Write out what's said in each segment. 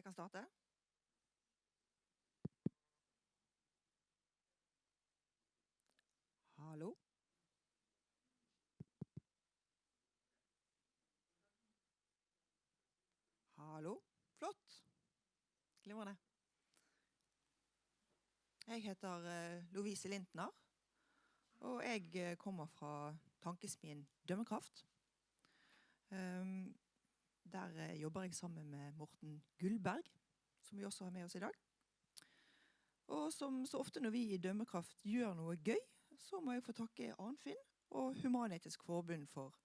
kan starte. Hallo? Hallo? Flott. Glimrende. Jeg heter Lovise Lintner, og jeg kommer fra tankesmien Dømmekraft. Der jobber jeg sammen med Morten Gullberg, som vi også har med oss i dag. Og som så ofte når vi i Dømmekraft gjør noe gøy, så må jeg få takke Arnfinn og Human-Etisk Forbund for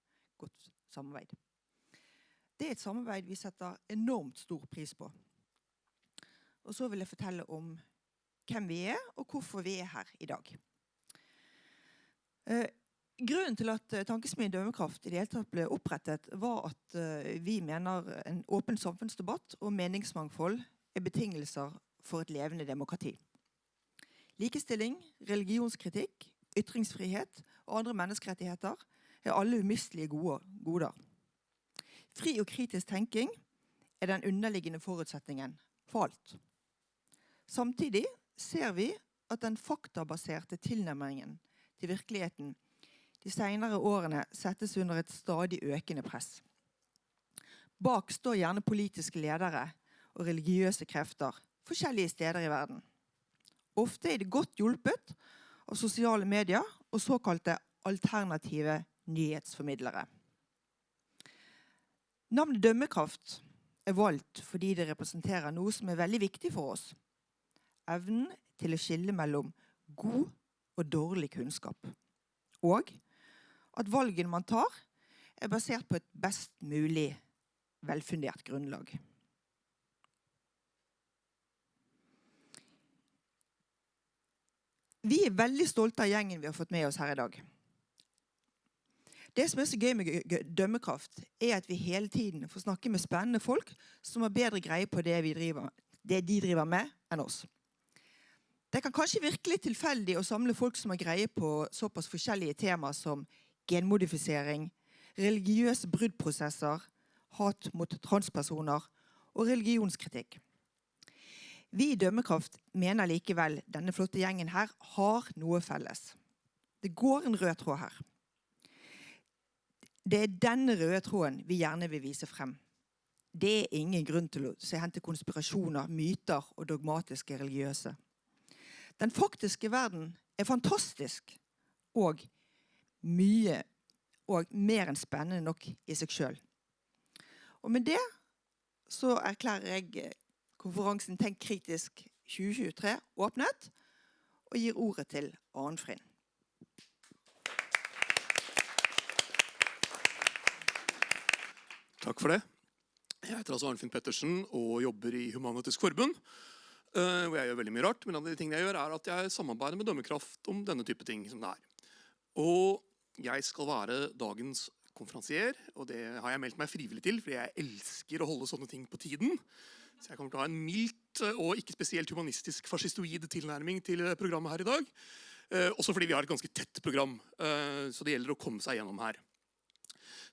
godt samarbeid. Det et samarbeid vi setter enormt stor pris på. Og så vil jeg fortelle om hvem vi og hvorfor vi her i dag. Grunnen til at Tankesmien Dømmekraft i det hele tatt ble opprettet, var at vi mener en åpen samfunnsdebatt og meningsmangfold betingelser for et levende demokrati. Likestilling, religionskritikk, ytringsfrihet og andre menneskerettigheter alle umistelige goder. Fri og kritisk tenking den underliggende forutsetningen for alt. Samtidig ser vi at den faktabaserte tilnærmingen til virkeligheten de senere årene settes under et stadig økende press. Bak står gjerne politiske ledere og religiøse krefter forskjellige steder i verden. Ofte det godt hjulpet av sosiale medier og såkalte alternative nyhetsformidlere. Navnet Dømmekraft valgt fordi det representerer noe som veldig viktig for oss. Evnen til å skille mellom god og dårlig kunnskap. Og at valgen man tar basert på et best mulig velfundert grunnlag. Vi veldig stolte av gjengen vi har fått med oss her i dag. Det som så gøy med Dømmekraft at vi hele tiden får snakke med spennende folk som har bedre greie på det de driver med enn oss. Det kan kanskje virkelig tilfeldig å samle folk som har greie på såpass forskjellige temaer som genmodifisering, religiøse bruddprosesser, hat mot transpersoner og religionskritikk. Vi i Dømmekraft mener likevel denne flotte gjengen her har noe felles. Det går en rød tråd her. Det denne røde tråden vi gjerne vil vise frem. Det ingen grunn til å se hen til konspirasjoner, myter og dogmatiske religiøse. Den faktiske verden fantastisk og mye og mer enn spennende nok i seg selv. Og med det så erklærer jeg konferansen Tenk, kritisk 2023 åpnet og gir ordet til Arnfinn. Takk for det. Jeg heter altså Arnfinn Pettersen og jobber i Human-Etisk Forbund, hvor jeg gjør veldig mye rart. Men en av de tingene jeg gjør at jeg samarbeider med Dømmekraft om denne type ting som det Og jeg skal være dagens konferansier, og det har jeg meldt meg frivillig til, fordi jeg elsker å holde sånne ting på tiden. Så jeg kommer til å ha en mildt og ikke spesielt humanistisk fascistoid tilnærming til programmet her i dag. Også fordi vi har et ganske tett program, så det gjelder å komme seg gjennom her.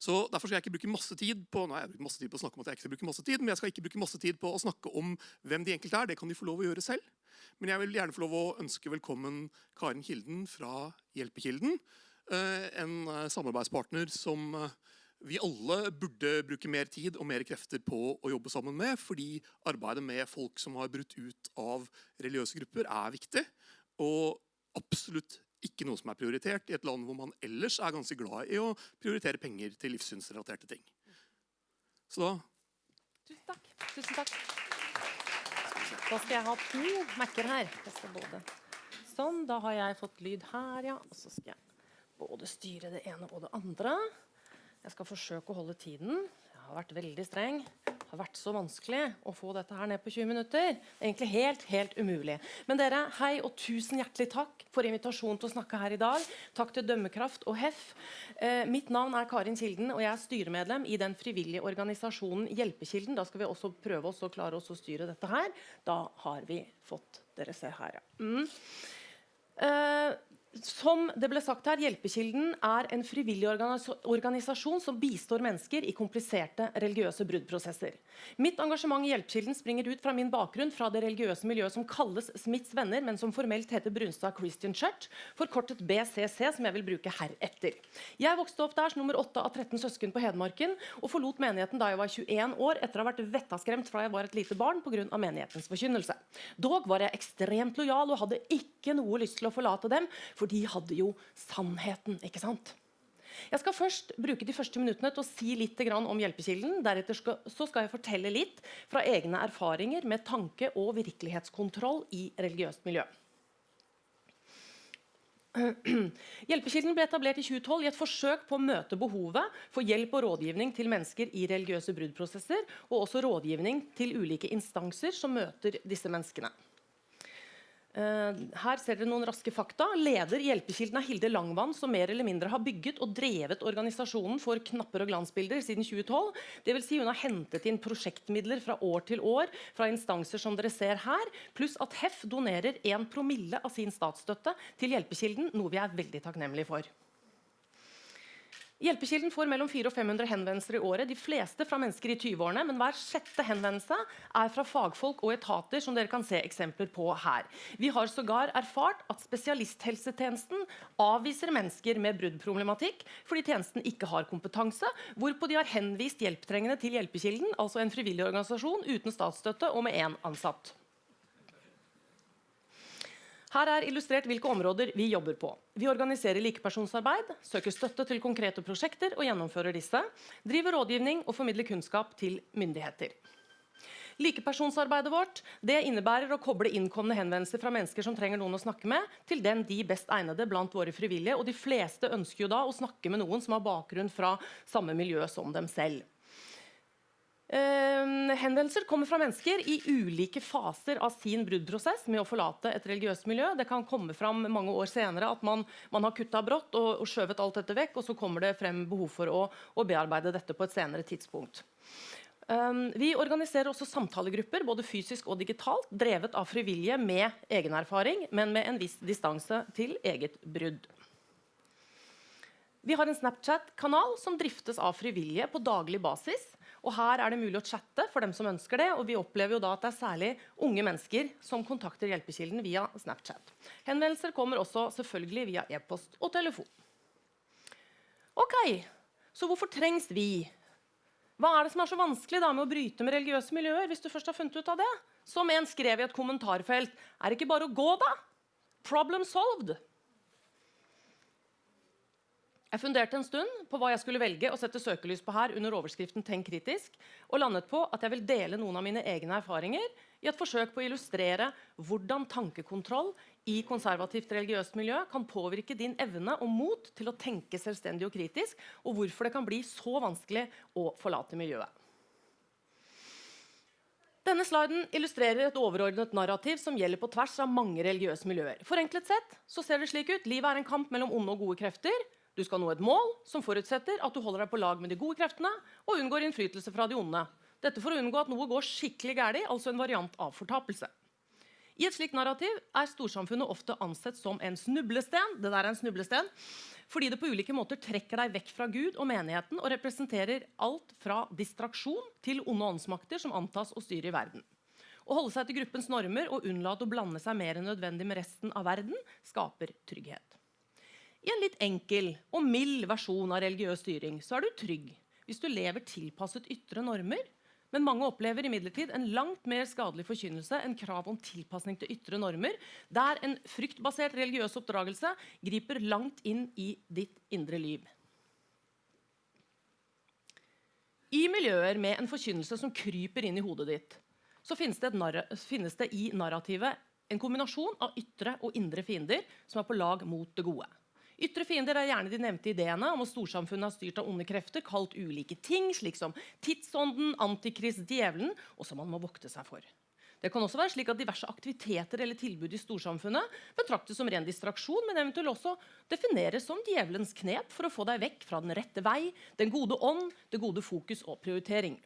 Så derfor skal jeg ikke bruke masse tid på, nå har jeg brukt masse tid på å snakke om at jeg ikke skal bruke masse tid, men jeg skal ikke bruke masse tid på å snakke om hvem de enkelte det kan de få lov å gjøre selv. Men jeg vil gjerne få lov å ønske velkommen Karin Kilden fra Hjelpekilden, en samarbeidspartner som vi alle burde bruke mer tid og mer krefter på å jobbe sammen med, fordi arbeidet med folk som har brutt ut av religiøse grupper viktig, og absolutt ikke noe som prioritert i et land hvor man ellers ganske glad i å prioritere penger til livssynsrelaterte ting. Så da... Tusen takk. Tusen takk. Da skal jeg ha 2 Mac-er her. Det skal både. Sånn, da har jeg fått lyd her, ja. Og så skal jeg både styre det ene og det andre. Jeg skal forsøke å holde tiden. Jeg har vært veldig streng. Det har vært så vanskelig å få dette her ned på 20 minutter. Egentlig helt umulig. Men dere, hei og tusen hjertelig takk for invitasjonen til å snakke her i dag. Takk til Dømmekraft og HEF. Mitt navn Karin Kilden, og jeg styremedlem i den frivillige organisasjonen Hjelpekilden. Da skal vi også prøve oss å klare oss å styre dette her. Da har vi fått dere se her, ja. Som det ble sagt her, Hjelpekilden en frivillig organisasjon som bistår mennesker i kompliserte religiøse bruddprosesser. Mitt engasjement i Hjelpekilden springer ut fra min bakgrunn fra det religiøse miljøet som kalles Smiths venner, men som formelt heter Brunstad Christian Church, forkortet BCC, som jeg vil bruke heretter. Jeg vokste opp der som nummer 8 av 13 søsken på Hedmarken, og forlot menigheten da jeg var 21 år, etter å ha vært vettaskremt fra jeg var et lite barn på grunn av menighetens forkynnelse. Dog var jeg ekstremt lojal og hadde ikke noe lyst til å forlate dem, for de hadde jo sannheten, ikke sant? Jeg skal først bruke de første minuttene til å si litt om Hjelpekilden, deretter så skal jeg fortelle litt fra egne erfaringer med tanke- og virkelighetskontroll i religiøst miljø. Hjelpekilden ble etablert i 2012 i et forsøk på å møte behovet for hjelp og rådgivning til mennesker i religiøse bruddprosesser, og også rådgivning til ulike instanser som møter disse menneskene. Her ser dere noen raske fakta. Leder i Hjelpekilden Hilde Langvann, som mer eller mindre har bygget og drevet organisasjonen for knapper og glansbilder siden 2012. Det vil si hun har hentet inn prosjektmidler fra år til år fra instanser som dere ser her, pluss at HEF donerer 1% av sin statsstøtte til Hjelpekilden, noe vi veldig takknemlige for. Hjelpekilden får mellom 400 og 500 henvendelser i året, de fleste fra mennesker i 20-årene, men hver 6. henvendelse fra fagfolk og etater, som dere kan se eksempler på her. Vi har sågar erfart at spesialisthelsetjenesten avviser mennesker med bruddproblematikk fordi tjenesten ikke har kompetanse, hvorpå de har henvist hjelptrengende til Hjelpekilden, altså en frivillig organisasjon uten statsstøtte og med 1 ansatt. Her illustrert hvilke områder vi jobber på. Vi organiserer likepersonsarbeid, søker støtte til konkrete prosjekter og gjennomfører disse, driver rådgivning og formidler kunnskap til myndigheter. Likepersonsarbeidet vårt innebærer å koble innkomne henvendelser fra mennesker som trenger noen å snakke med, til den de best egnede blant våre frivillige, og de fleste ønsker jo da å snakke med noen som har bakgrunn fra samme miljø som dem selv. Henvendelser kommer fra mennesker i ulike faser av sin bruddprosess med å forlate et religiøst miljø. Det kan komme fram mange år senere at man har kuttet brått og skjøvet alt dette vekk, og så kommer det frem behov for å bearbeide dette på et senere tidspunkt. Vi organiserer også samtalegrupper, både fysisk og digitalt, drevet av frivillige med egen erfaring, men med en viss distanse til eget brudd. Vi har en Snapchat-kanal som driftes av frivillige på daglig basis, og her det mulig å chatte for dem som ønsker det, og vi opplever jo da at det særlig unge mennesker som kontakter Hjelpekilden via Snapchat. Henvendelser kommer også selvfølgelig via e-post og telefon. Ok, så hvorfor trengs vi? Hva det som så vanskelig da med å bryte med religiøse miljøer, hvis du først har funnet ut av det? Som en skrev i et kommentarfelt, det ikke bare å gå da? Problem solved! Jeg funderte en stund på hva jeg skulle velge å sette søkelys på her under overskriften Tenk kritisk, og landet på at jeg vil dele noen av mine egne erfaringer i et forsøk på å illustrere hvordan tankekontroll i konservativt religiøst miljø kan påvirke din evne og mot til å tenke selvstendig og kritisk, og hvorfor det kan bli så vanskelig å forlate miljøet. Denne sliden illustrerer et overordnet narrativ som gjelder på tvers av mange religiøse miljøer. Forenklet sett så ser det slik ut. Livet en kamp mellom onde og gode krefter. Du skal nå et mål som forutsetter at du holder deg på lag med de gode kreftene og unngår innflytelse fra de onde. Dette for å unngå at noe går skikkelig galt, altså en variant av fortapelse. I et slikt narrativ storsamfunnet ofte ansett som en snublesten. Det der en snublesten, fordi det på ulike måter trekker deg vekk fra Gud og menigheten og representerer alt fra distraksjon til onde åndsmakter som antas å styre i verden. Å holde seg til gruppens normer og unnlate å blande seg mer enn nødvendig med resten av verden skaper trygghet. I en litt enkel og mild versjon av religiøs styring så du trygg hvis du lever tilpasset ytre normer, men mange opplever imidlertid en langt mer skadelig forkynnelse enn krav om tilpasning til ytre normer, der en fryktbasert religiøs oppdragelse griper langt inn i ditt indre liv. I miljøer med en forkynnelse som kryper inn i hodet ditt, så finnes det i narrativet en kombinasjon av ytre og indre fiender som på lag mot det gode. Ytre fiender gjerne de nevnte ideene om at storsamfunnet har styrt av onde krefter, kalt ulike ting, slik som tidsånden, antikrist, djevelen, og som man må vokte seg for. Det kan også være slik at diverse aktiviteter eller tilbud i storsamfunnet betraktes som ren distraksjon, men eventuelt også defineres som djevelens knep for å få deg vekk fra den rette vei, den gode ånd, det gode fokus og prioritering.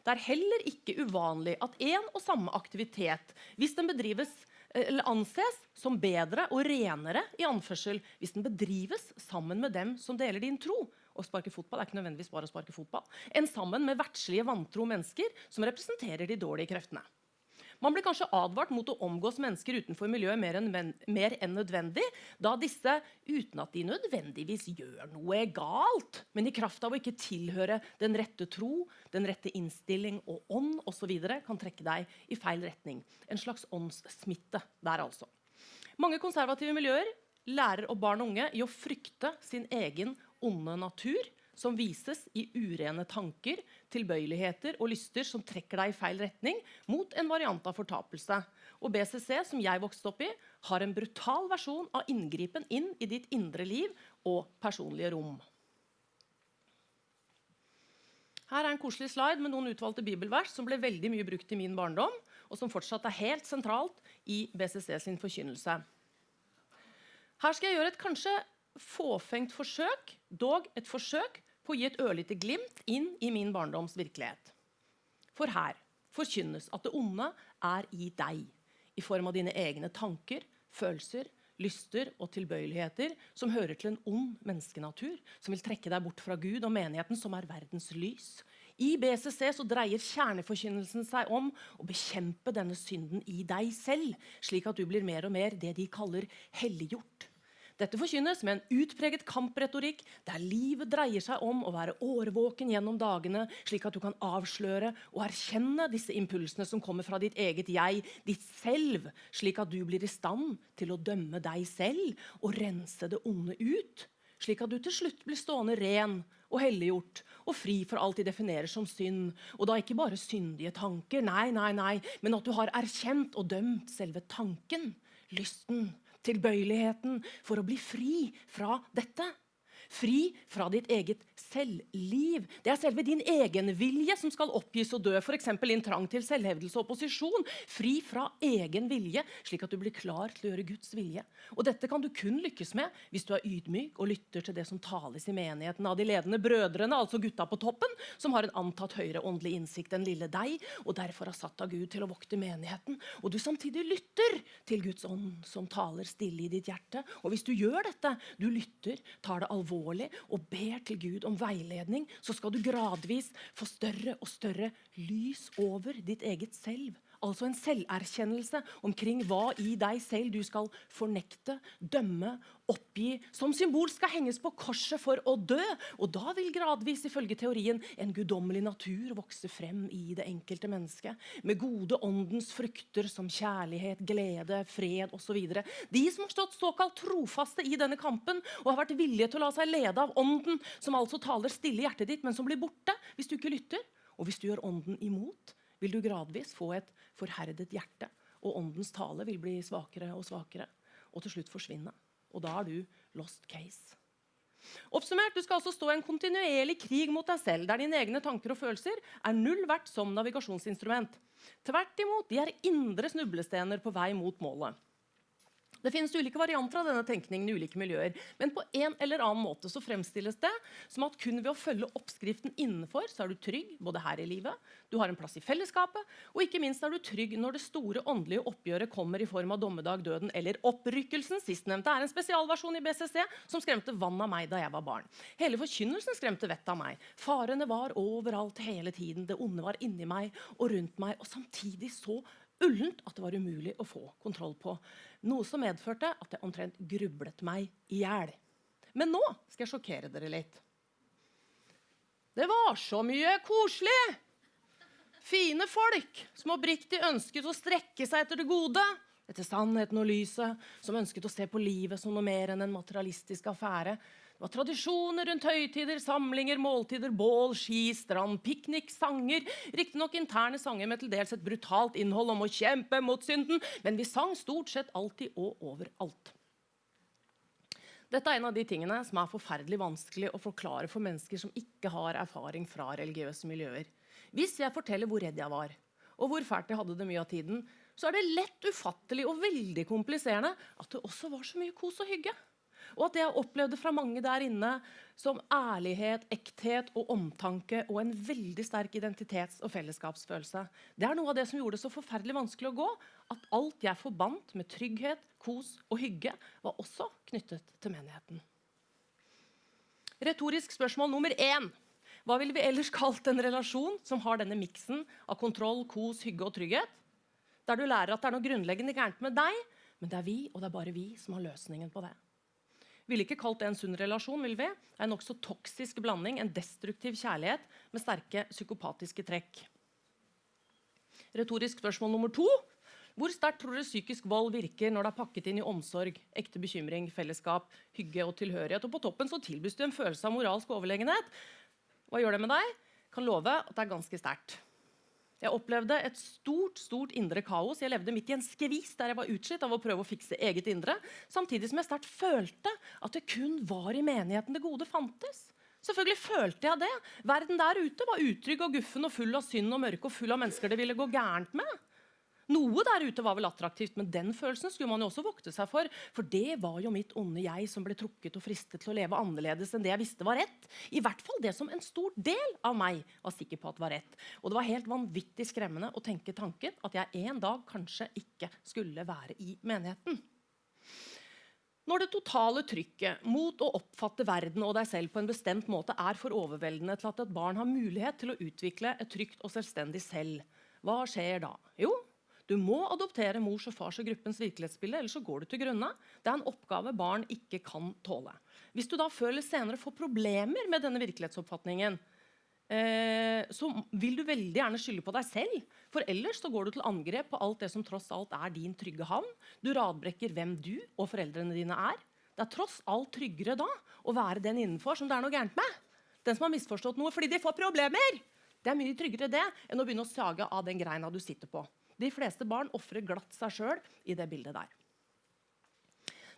Det heller ikke uvanlig at en og samme aktivitet, hvis den bedrives eller anses som bedre og renere i anførsel hvis den bedrives sammen med dem som deler din tro. Å sparke fotball ikke nødvendigvis bare å sparke fotball, enn sammen med verdslige vantro mennesker som representerer de dårlige kreftene. Man blir kanskje advart mot å omgås mennesker utenfor miljøet mer enn nødvendig, da disse, uten at de nødvendigvis gjør noe galt, men i kraft av å ikke tilhøre den rette tro, den rette innstilling og ånd og så videre, kan trekke deg i feil retning. En slags åndssmitte der altså. Mange konservative miljøer lærer opp barn og unge i å frykte sin egen onde natur, som vises i urene tanker, tilbøyeligheter og lyster som trekker deg i feil retning mot en variant av fortapelse. Og BCC, som jeg vokste opp i, har en brutal versjon av inngripen inn i ditt indre liv og personlige rom. Her en koselig slide med noen utvalgte bibelvers som ble veldig mye brukt i min barndom, og som fortsatt helt sentralt i BCC sin forkynnelse. Her skal jeg gjøre et kanskje fåfengt forsøk, dog et forsøk på å gi et ørlite glimt inn i min barndoms virkelighet. For her forkynnes at det onde i deg, i form av dine egne tanker, følelser, lyster og tilbøyeligheter som hører til en ond menneskenatur, som vil trekke deg bort fra Gud og menigheten som verdens lys. I BCC så dreier kjerneforkynnelsen seg om å bekjempe denne synden i deg selv, slik at du blir mer og mer det de kaller helliggjort. Dette forkynnes med en utpreget kampretorikk, der livet dreier seg om å være årvåken gjennom dagene, slik at du kan avsløre og erkjenne disse impulsene som kommer fra ditt eget jeg, ditt selv, slik at du blir i stand til å dømme deg selv og rense det onde ut, slik at du til slutt blir stående ren og helliggjort og fri for alt de definerer som synd, og da ikke bare syndige tanker, nei, men at du har erkjent og dømt selve tanken, lysten, tilbøyeligheten for å bli fri fra dette. Fri fra ditt eget selvliv. Det selve din egen vilje som skal oppgis og dø, for eksempel i en trang til selvhevdelse og opposisjon. Fri fra egen vilje, slik at du blir klar til å gjøre Guds vilje. Og dette kan du kun lykkes med hvis du er ydmyk og lytter til det som tales i menigheten av de ledende brødrene, altså gutta på toppen, som har en antatt høyere åndelig innsikt enn lille deg, og derfor har satt av Gud til å vokte menigheten. Og du samtidig lytter til Guds ånd som taler stille i ditt hjerte. Og hvis du gjør dette, du lytter, tar det alvorlig, og ber til Gud om veiledning, så skal du gradvis få større og større lys over ditt eget selv. Altså en selverkjennelse omkring hva i deg selv du skal fornekte, dømme, oppgi, som symbol skal henges på korset for å dø. Og da vil gradvis, ifølge teorien, en guddommelig natur vokse frem i det enkelte mennesket, med gode åndens frukter som kjærlighet, glede, fred og så videre. De som har stått såkalt trofaste i denne kampen, og har vært villige til å la seg lede av ånden, som altså taler stille i hjertet ditt, men som blir borte hvis du ikke lytter. Og hvis du gjør ånden imot, vil du gradvis få et forherdet hjerte, og åndens tale vil bli svakere og svakere, og til slutt forsvinne. Og da du lost case. Oppsummert, du skal altså stå i en kontinuerlig krig mot deg selv, der dine egne tanker og følelser null verdt som navigasjonsinstrument. Tvert imot, de indre snublestener på vei mot målet. Det finnes ulike varianter av denne tenkningen i ulike miljøer, men på en eller annen måte så fremstilles det som at kun ved å følge oppskriften innenfor, så du trygg både her i livet, du har en plass i fellesskapet, og ikke minst du trygg når det store åndelige oppgjøret kommer i form av dommedag, døden eller opprykkelsen. Sistnevnte en spesialversjon i BCC som skremte vann av meg da jeg var barn. Hele forkynnelsen skremte vett av meg. Farene var overalt hele tiden, det onde var inni meg og rundt meg, og samtidig så ullent at det var umulig å få kontroll på. Noe som medførte at jeg omtrent grublet meg ihjel. Men nå skal jeg sjokkere dere litt. Det var så mye koselig! Fine folk som oppriktig ønsket å strekke seg etter det gode, etter sannheten og lyset, som ønsket å se på livet som noe mer enn en materialistisk affære. Det var tradisjoner rundt høytider, samlinger, måltider, bål, ski, strand, piknik, sanger. Riktig nok interne sanger med til dels et brutalt innhold om å kjempe mot synden, men vi sang stort sett alltid og overalt. Dette en av de tingene som forferdelig vanskelig å forklare for mennesker som ikke har erfaring fra religiøse miljøer. Hvis jeg forteller hvor redd jeg var, og hvor fælt jeg hadde det mye av tiden, så det lett ufattelig og veldig kompliserende at det også var så mye kos og hygge. Og at jeg opplevde fra mange der inne som ærlighet, ekthet og omtanke og en veldig sterk identitets- og fellesskapsfølelse. Det noe av det som gjorde det så forferdelig vanskelig å gå, at alt jeg forbandt med trygghet, kos og hygge var også knyttet til menigheten. Retorisk spørsmål nummer 1. Hva ville vi ellers kalt en relasjon som har denne miksen av kontroll, kos, hygge og trygghet? Der du lærer at det noe grunnleggende gærent med deg, men det vi, og det bare vi, som har løsningen på det. Vi ville ikke kalt det en sunn relasjon, vil vi? Det en også toksisk blanding, en destruktiv kjærlighet med sterke psykopatiske trekk. Retorisk spørsmål nummer 2. Hvor sterkt tror dere psykisk vold virker når det pakket inn i omsorg, ekte bekymring, fellesskap, hygge og tilhørighet? Og på toppen så tilbys du en følelse av moralsk overlegenhet. Hva gjør det med deg? Kan love at det ganske sterkt. Jeg opplevde et stort indre kaos. Jeg levde midt i en skvis der jeg var utslitt av å prøve å fikse eget indre, samtidig som jeg sterkt følte at det kun var i menigheten det gode fantes. Selvfølgelig følte jeg det. Verden der ute var utrygg og guffen og full av synd og mørke og full av mennesker det ville gå gærent med. Noe der ute var vel attraktivt, men den følelsen skulle man jo også vokte seg for det var jo mitt onde jeg som ble trukket og fristet til å leve annerledes enn det jeg visste var rett. I hvert fall det som en stor del av meg var sikker på at var rett. Og det var helt vanvittig skremmende å tenke tanken at jeg en dag kanskje ikke skulle være i menigheten. Når det totale trykket mot å oppfatte verden og deg selv på en bestemt måte for overveldende til at et barn har mulighet til å utvikle et trygt og selvstendig selv, hva skjer da? Jo, du må adoptere mors og fars og gruppens virkelighetsbilde, ellers så går du til grunne. Det en oppgave barn ikke kan tåle. Hvis du da før eller senere får problemer med denne virkelighetsoppfatningen, så vil du veldig gjerne skylde på deg selv, for ellers så går du til angrep på alt det som tross alt din trygge havn. Du radbrekker hvem du og foreldrene dine Det tross alt tryggere da å være den innenfor som det noe gærent med. Den som har misforstått noe fordi de får problemer. Det mye tryggere det enn å begynne å sage av den greina du sitter på. De fleste barn offrer glatt seg selv i det bildet der.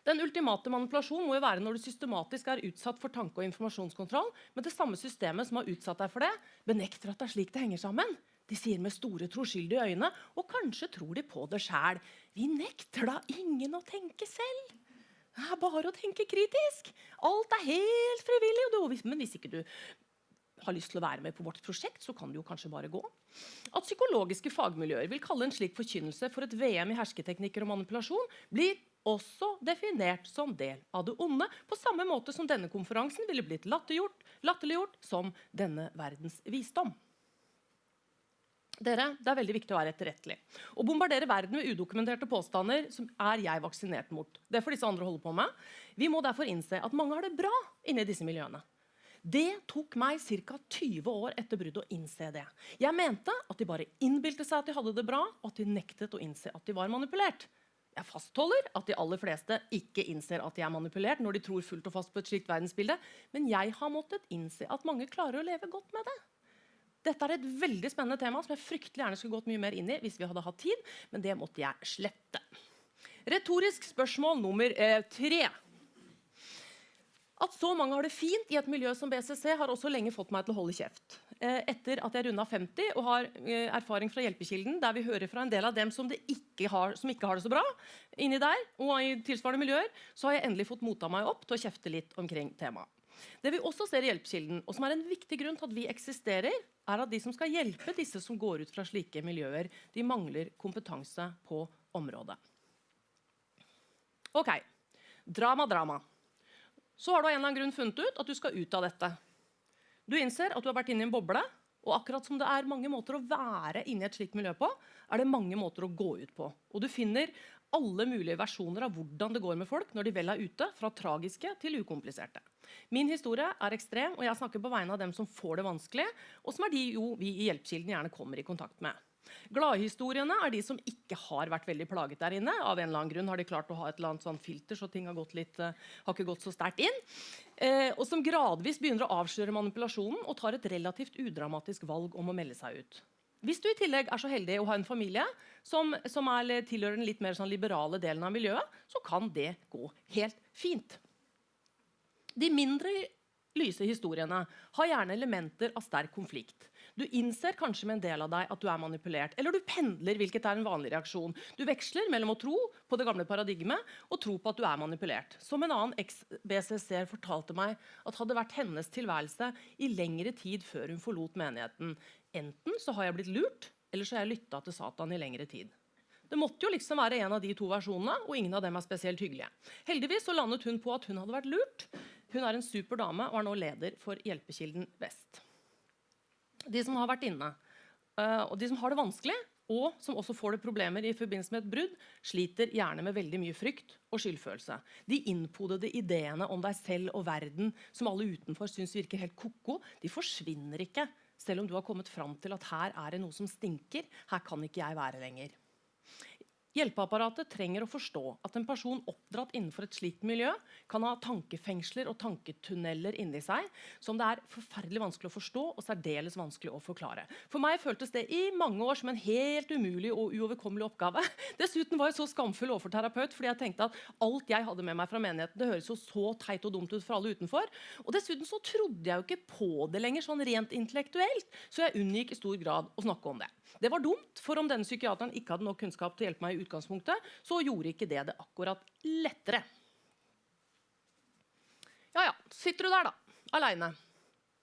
Den ultimate manipulasjon må jo være når du systematisk utsatt for tanke- og informasjonskontroll, men det samme systemet som har utsatt deg for det, benekter at det slik det henger sammen. De sier med store troskyldige øyne, og kanskje tror de på det selv. Vi nekter da ingen å tenke selv. Det bare å tenke kritisk. Alt helt frivillig, men hvis ikke du har lyst til å være med på vårt prosjekt, så kan det jo kanskje bare gå. At psykologiske fagmiljøer vil kalle en slik forkynnelse for et VM i hersketeknikker og manipulasjon, blir også definert som del av det onde, på samme måte som denne konferansen ville blitt latterliggjort som denne verdens visdom. Dere, det veldig viktig å være etterrettelig. Å bombardere verden med udokumenterte påstander som jeg vaksinert mot. Det får disse andre holde på med. Vi må derfor innse at mange har det bra inne i disse miljøene. Det tok meg ca. 20 år etter bruddet å innse det. Jeg mente at de bare innbilte seg at de hadde det bra, og at de nektet å innse at de var manipulert. Jeg fastholder at de aller fleste ikke innser at de manipulert når de tror fullt og fast på et slikt verdensbilde, men jeg har måttet innse at mange klarer å leve godt med det. Dette et veldig spennende tema som jeg fryktelig gjerne skulle gått mye mer inn i hvis vi hadde hatt tid, men det måtte jeg slette. Retorisk spørsmål nummer 3. At så mange har det fint i et miljø som BCC har også lenge fått meg til å holde kjeft. Etter at jeg rundet 50 og har erfaring fra hjelpekilden, der vi hører fra en del av dem som ikke har det så bra inni der, og i tilsvarende miljøer, så har jeg endelig fått mota meg opp til å kjefte litt omkring temaet. Det vi også ser i hjelpekilden, og som en viktig grunn til at vi eksisterer, at de som skal hjelpe disse som går ut fra slike miljøer, de mangler kompetanse på området. Ok, drama. Så har du av en eller annen grunn funnet ut at du skal ut av dette. Du innser at du har vært inne i en boble, og akkurat som det mange måter å være inne i et slikt miljø på, det mange måter å gå ut på. Og du finner alle mulige versjoner av hvordan det går med folk når de vel ute, fra tragiske til ukompliserte. Min historie ekstrem, og jeg snakker på vegne av dem som får det vanskelig, og som de vi i hjelpekilden gjerne kommer i kontakt med. Gladhistoriene de som ikke har vært veldig plaget der inne. Av en eller annen grunn har de klart å ha et eller annet sånn filter, så ting har ikke gått så sterkt inn. Og som gradvis begynner å avsløre manipulasjonen og tar et relativt udramatisk valg om å melde seg ut. Hvis du i tillegg så heldig å ha en familie som tilhører den litt mer sånn liberale delen av miljøet, så kan det gå helt fint. De mindre lyse historiene har gjerne elementer av sterk konflikt. Du innser kanskje med en del av deg at du manipulert, eller du pendler, hvilket en vanlig reaksjon. Du veksler mellom å tro på det gamle paradigmet og tro på at du manipulert. Som en annen eks-BCC fortalte meg at hadde vært hennes tilværelse i lengre tid før hun forlot menigheten. Enten så har jeg blitt lurt, eller så har jeg lyttet til Satan i lengre tid. Det måtte jo liksom være en av de to versjonene, og ingen av dem spesielt hyggelige. Heldigvis så landet hun på at hun hadde vært lurt. Hun en super dame og nå leder for Hjelpekilden Vest. De som har vært inne, og de som har det vanskelig, og som også får det problemer i forbindelse med et brudd, sliter gjerne med veldig mye frykt og skyldfølelse. De innpodede ideene om deg selv og verden, som alle utenfor synes virker helt koko, de forsvinner ikke, selv om du har kommet fram til at her det noe som stinker, her kan ikke jeg være lenger. Hjelpeapparatet trenger å forstå at en person oppdratt innenfor et slikt miljø kan ha tankefengsler og tanketunneler inni seg, som det forferdelig vanskelig å forstå og særdeles vanskelig å forklare. For meg føltes det i mange år som en helt umulig og uoverkommelig oppgave. Dessuten var jeg så skamfull overfor terapeut, fordi jeg tenkte at alt jeg hadde med meg fra menigheten, det høres jo så teit og dumt ut for alle utenfor. Og dessuten så trodde jeg jo ikke på det lenger, sånn rent intellektuelt, så jeg unngikk i stor grad å snakke om det. Det var dumt, for om denne psykiateren ikke hadde nok kunnskap til å hjelpe meg i utgangspunktet, så gjorde ikke det akkurat lettere. Ja, sitter du der da, alene.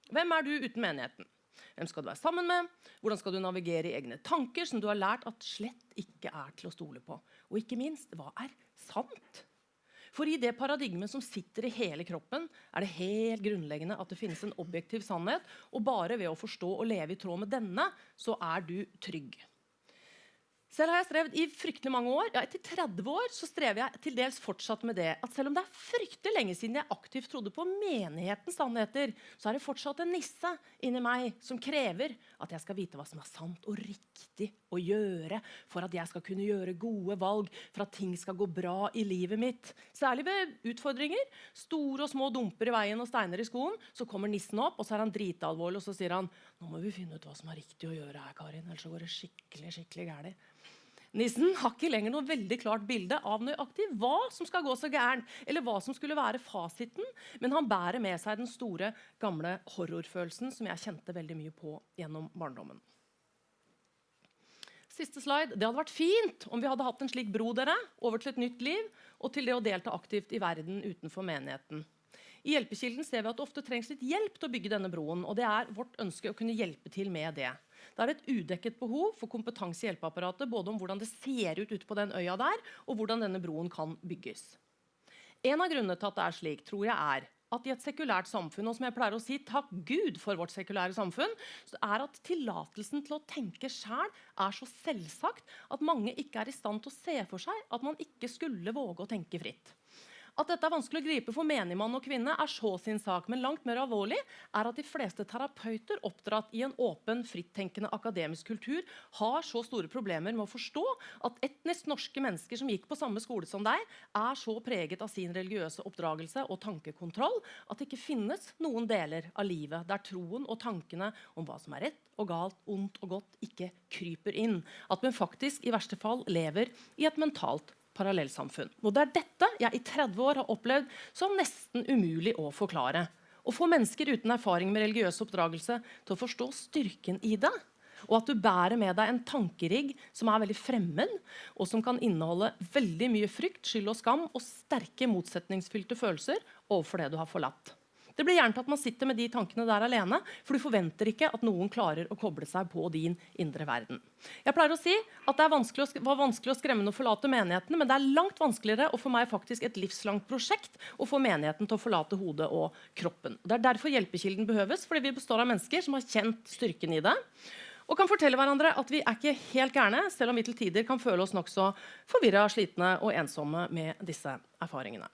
Hvem du uten menigheten? Hvem skal du være sammen med? Hvordan skal du navigere i egne tanker som du har lært at slett ikke til å stole på? Og ikke minst, hva sant? For i det paradigmet som sitter i hele kroppen, det helt grunnleggende at det finnes en objektiv sannhet, og bare ved å forstå og leve i tråd med denne, så du trygg. Selv har jeg strevd i fryktelig mange år. Ja, etter 30 år så strever jeg til dels fortsatt med det. At selv om det fryktelig lenge siden jeg aktivt trodde på menighetens sannheter, så det fortsatt en nisse inni meg som krever at jeg skal vite hva som sant og riktig å gjøre for at jeg skal kunne gjøre gode valg, for at ting skal gå bra i livet mitt. Særlig ved utfordringer, store og små dumper i veien og steiner i skoen, så kommer nissen opp, og så han dritalvorlig, og så sier han, nå må vi finne ut hva som riktig å gjøre her, Karin, ellers så går det skikkelig gærent. Nissen har ikke lenger noe veldig klart bilde av nøyaktig hva som skal gå så gærent, eller hva som skulle være fasiten, men han bærer med seg den store, gamle horrorfølelsen som jeg kjente veldig mye på gjennom barndommen. Siste slide. Det hadde vært fint om vi hadde hatt en slik bro dere, over til et nytt liv, og til det å delta aktivt i verden utenfor menigheten. I Hjelpekilden ser vi at det ofte trengs litt hjelp til å bygge denne broen, og det vårt ønske å kunne hjelpe til med det. Det et udekket behov for kompetanse i hjelpeapparatet, både om hvordan det ser ut ute på den øya der, og hvordan denne broen kan bygges. En av grunnene til at det slik, tror jeg at i et sekulært samfunn, og som jeg pleier å si, takk Gud for vårt sekulære samfunn, så at tillatelsen til å tenke selv så selvsagt at mange ikke i stand til å se for seg at man ikke skulle våge å tenke fritt. At dette vanskelig å gripe for menig mann og kvinne så sin sak, men langt mer alvorlig at de fleste terapeuter oppdratt i en åpen, frittenkende akademisk kultur har så store problemer med å forstå at etnisk norske mennesker som gikk på samme skole som deg, så preget av sin religiøse oppdragelse og tankekontroll at det ikke finnes noen deler av livet der troen og tankene om hva som rett og galt, ondt og godt ikke kryper inn. At man faktisk i verste fall lever i et mentalt parallellsamfunn. Og det dette jeg i 30 år har opplevd som nesten umulig å forklare. Å få mennesker uten erfaring med religiøs oppdragelse til å forstå styrken i det, og at du bærer med deg en tankerigg som veldig fremmed, og som kan inneholde veldig mye frykt, skyld og skam, og sterke motsetningsfylte følelser overfor det du har forlatt. Det blir gjerne at man sitter med de tankene der alene, for du forventer ikke at noen klarer å koble seg på din indre verden. Jeg pleier å si at det var vanskelig å skremme noe å forlate menighetene, men det langt vanskeligere, og for meg faktisk et livslangt prosjekt, å få menigheten til å forlate hodet og kroppen. Det derfor Hjelpekilden behøves, fordi vi består av mennesker som har kjent styrken i det, og kan fortelle hverandre at vi ikke helt gærne, selv om vi til tider kan føle oss nok så forvirret, slitne og ensomme med disse erfaringene.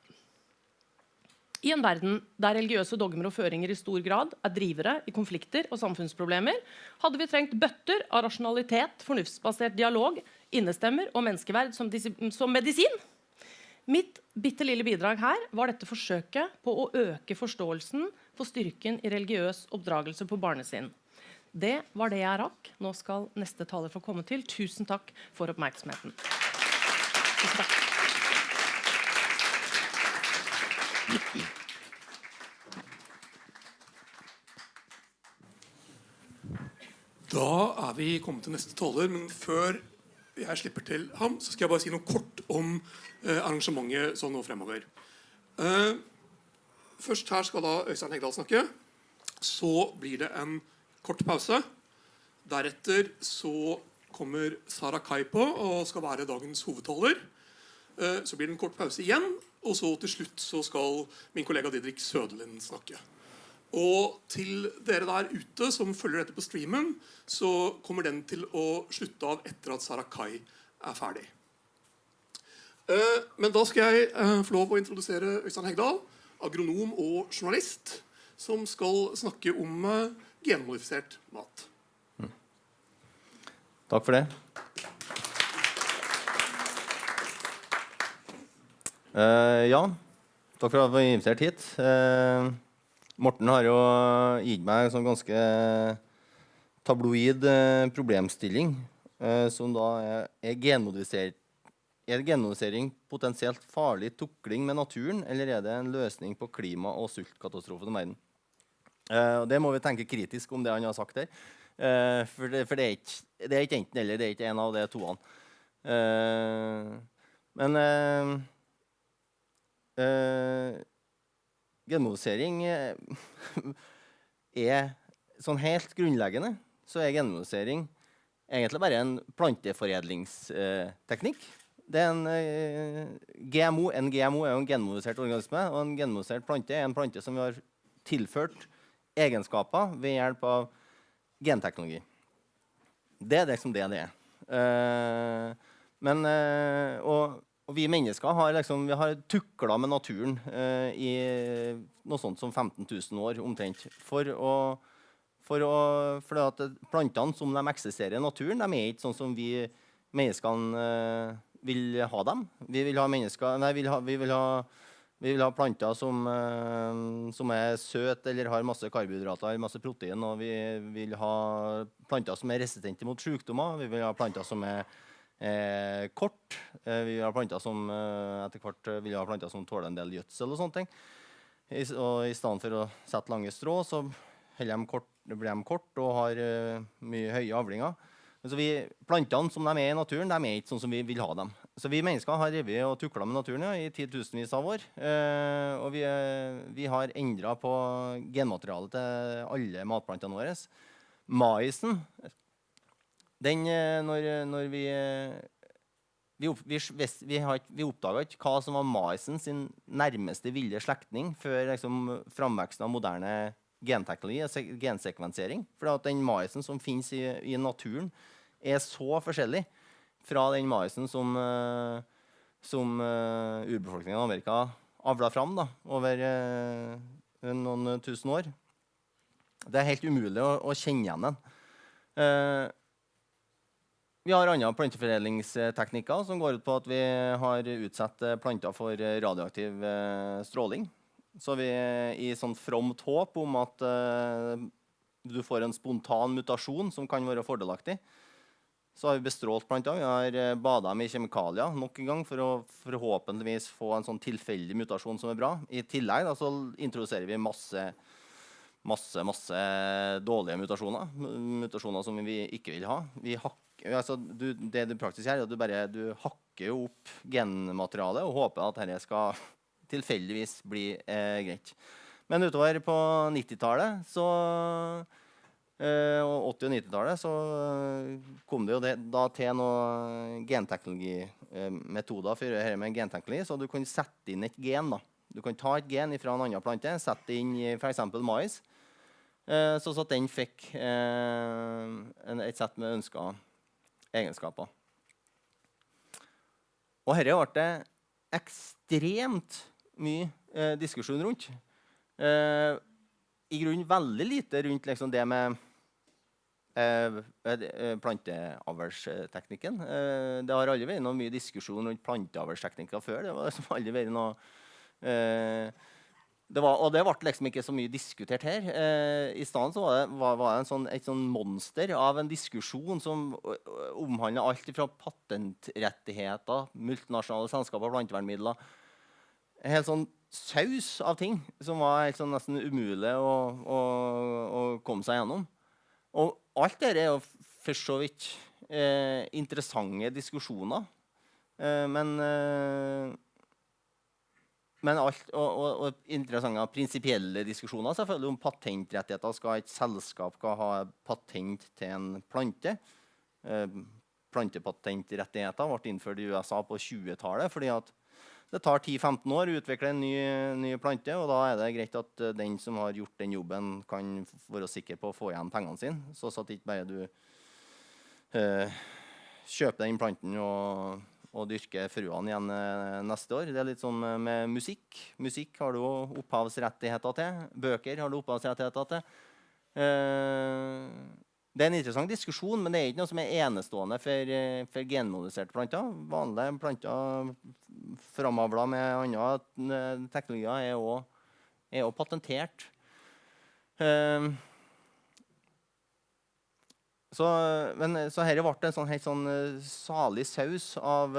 I en verden der religiøse dogmer og føringer i stor grad drivere i konflikter og samfunnsproblemer, hadde vi trengt bøtter av rasjonalitet, fornuftsbasert dialog, innestemmer og menneskeverd som medisin. Mitt bittelille bidrag her var dette forsøket på å øke forståelsen for styrken i religiøs oppdragelse på barnesinn. Det var det jeg rakk. Nå skal neste taler få komme til. Tusen takk for oppmerksomheten. Tusen takk. Da vi kommet til neste taler, men før jeg slipper til ham, så skal jeg bare si noe kort om arrangementet sånn nå fremover. Først her skal da Øystein Hegdal snakke. Så blir det en kort pause. Deretter så kommer Sara Kai på og skal være dagens hovedtaler. Så blir det en kort pause igjen, og så til slutt så skal min kollega Didrik Søderlind snakke. Og til dere der ute som følger dette på streamen, så kommer den til å slutte av etter at Sara Kai ferdig. Men da skal jeg få lov å introdusere Øystein Hegdal, agronom og journalist, som skal snakke om genmodifisert mat. Takk for det. Ja, takk for at du var invitert hit. Morten har jo gitt meg en sånn ganske tabloid problemstilling, som da er genmodifisering. Er genmodifisering potensielt farlig tukling med naturen, eller er det en løsning på klima- og sultkatastrofen i verden? Det må vi tenke kritisk om det han har sagt her. For det er ikke enten eller, det er ikke en av de toene. Men genmodifisering er sånn helt grunnleggende, så er genmodifisering egentlig bare en planteforedlingsteknikk. Det er en GMO. En GMO er jo en genmodifisert organisme, og en genmodifisert plante er en plante som vi har tilført egenskaper ved hjelp av genteknologi. Det er liksom det er. Og vi mennesker har vi har tukla med naturen i noe sånt som 15 000 år omtrent. For at plantene som de eksisterer i naturen, de er ikke sånn som vi menneskene vil ha dem. Vi vil ha planter som er søte eller har masse karbohydrater, masse protein, og vi vil ha planter som er resistente mot sykdommer. Vi vil ha planter som er kort. Vi vil ha planter som etter hvert vil ha planter som tåler en del gjødsel og sånne ting. Og i stedet for å sette lange strå, så blir de kort og har mye høye avlinger. Så plantene som de er i naturen, de er ikke sånn som vi vil ha dem. Så vi mennesker har drevet og tukla med naturen i 10 000-vis av år. Og vi har endret på genmaterialet til alle matplantene våre. Maisen, når vi oppdaget ikke hva som var maisen sin nærmeste ville slektning før framveksten av moderne genteknologi, gensekvensering. For at den maisen som finnes i naturen er så forskjellig fra den maisen som urbefolkningen i Amerika avla fram over noen tusen år. Det er helt umulig å kjenne igjen den. Vi har andre planteforedlingsteknikker som går ut på at vi har utsatt planter for radioaktiv stråling. Så vi i sånn fromt håp om at du får en spontan mutasjon som kan være fordelaktig. Så har vi bestrålt planter. Vi har badet dem i kjemikalier nok en gang for å forhåpentligvis få en sånn tilfeldig mutasjon som er bra. I tillegg så introduserer vi masse dårlige mutasjoner. Mutasjoner som vi ikke vil ha. Det du praktisk gjør, er at du hakker jo opp genmaterialet og håper at dette skal tilfeldigvis bli greit. Men utover på 90-tallet og 80- og 90-tallet så kom det jo da til noen genteknologimetoder for å gjøre dette med genteknologi, så du kan sette inn et gen da. Du kan ta et gen fra en annen plante, sette inn i for eksempel mais, så at den fikk et sett med ønsket egenskaper. Og dette ble det ekstremt mye diskusjon rundt. I grunnen veldig lite rundt det med planteavlsteknikken. Det har aldri vært noe mye diskusjon rundt planteavlsteknikker før. Det var aldri vært noe og det ble ikke så mye diskutert her. I stedet så var det et sånn monster av en diskusjon som omhandler alt fra patentrettigheter, multinasjonale selskaper, plantevernmidler. En helt sånn saus av ting som var helt sånn nesten umulig å komme seg gjennom. Og alt dette jo for så vidt interessante diskusjoner, men alt, og interessante prinsipielle diskusjoner selvfølgelig om patentrettigheter. Skal et selskap ha patent til en plante? Plantepatentrettigheter ble innført i USA på 20-tallet, fordi at det tar 10-15 år å utvikle en ny plante, og da det greit at den som har gjort den jobben kan være sikker på å få igjen pengene sine, så at ikke bare du kjøper den planten og dyrker frøene igjen neste år. Det litt sånn med musikk. Musikk har du opphavsrettigheter til. Bøker har du opphavsrettigheter til. Det en interessant diskusjon, men det ikke noe som enestående for genmodifiserte planter. Vanlige planter framavlet med andre teknologier også patentert. Så her ble det en helt sånn salig saus av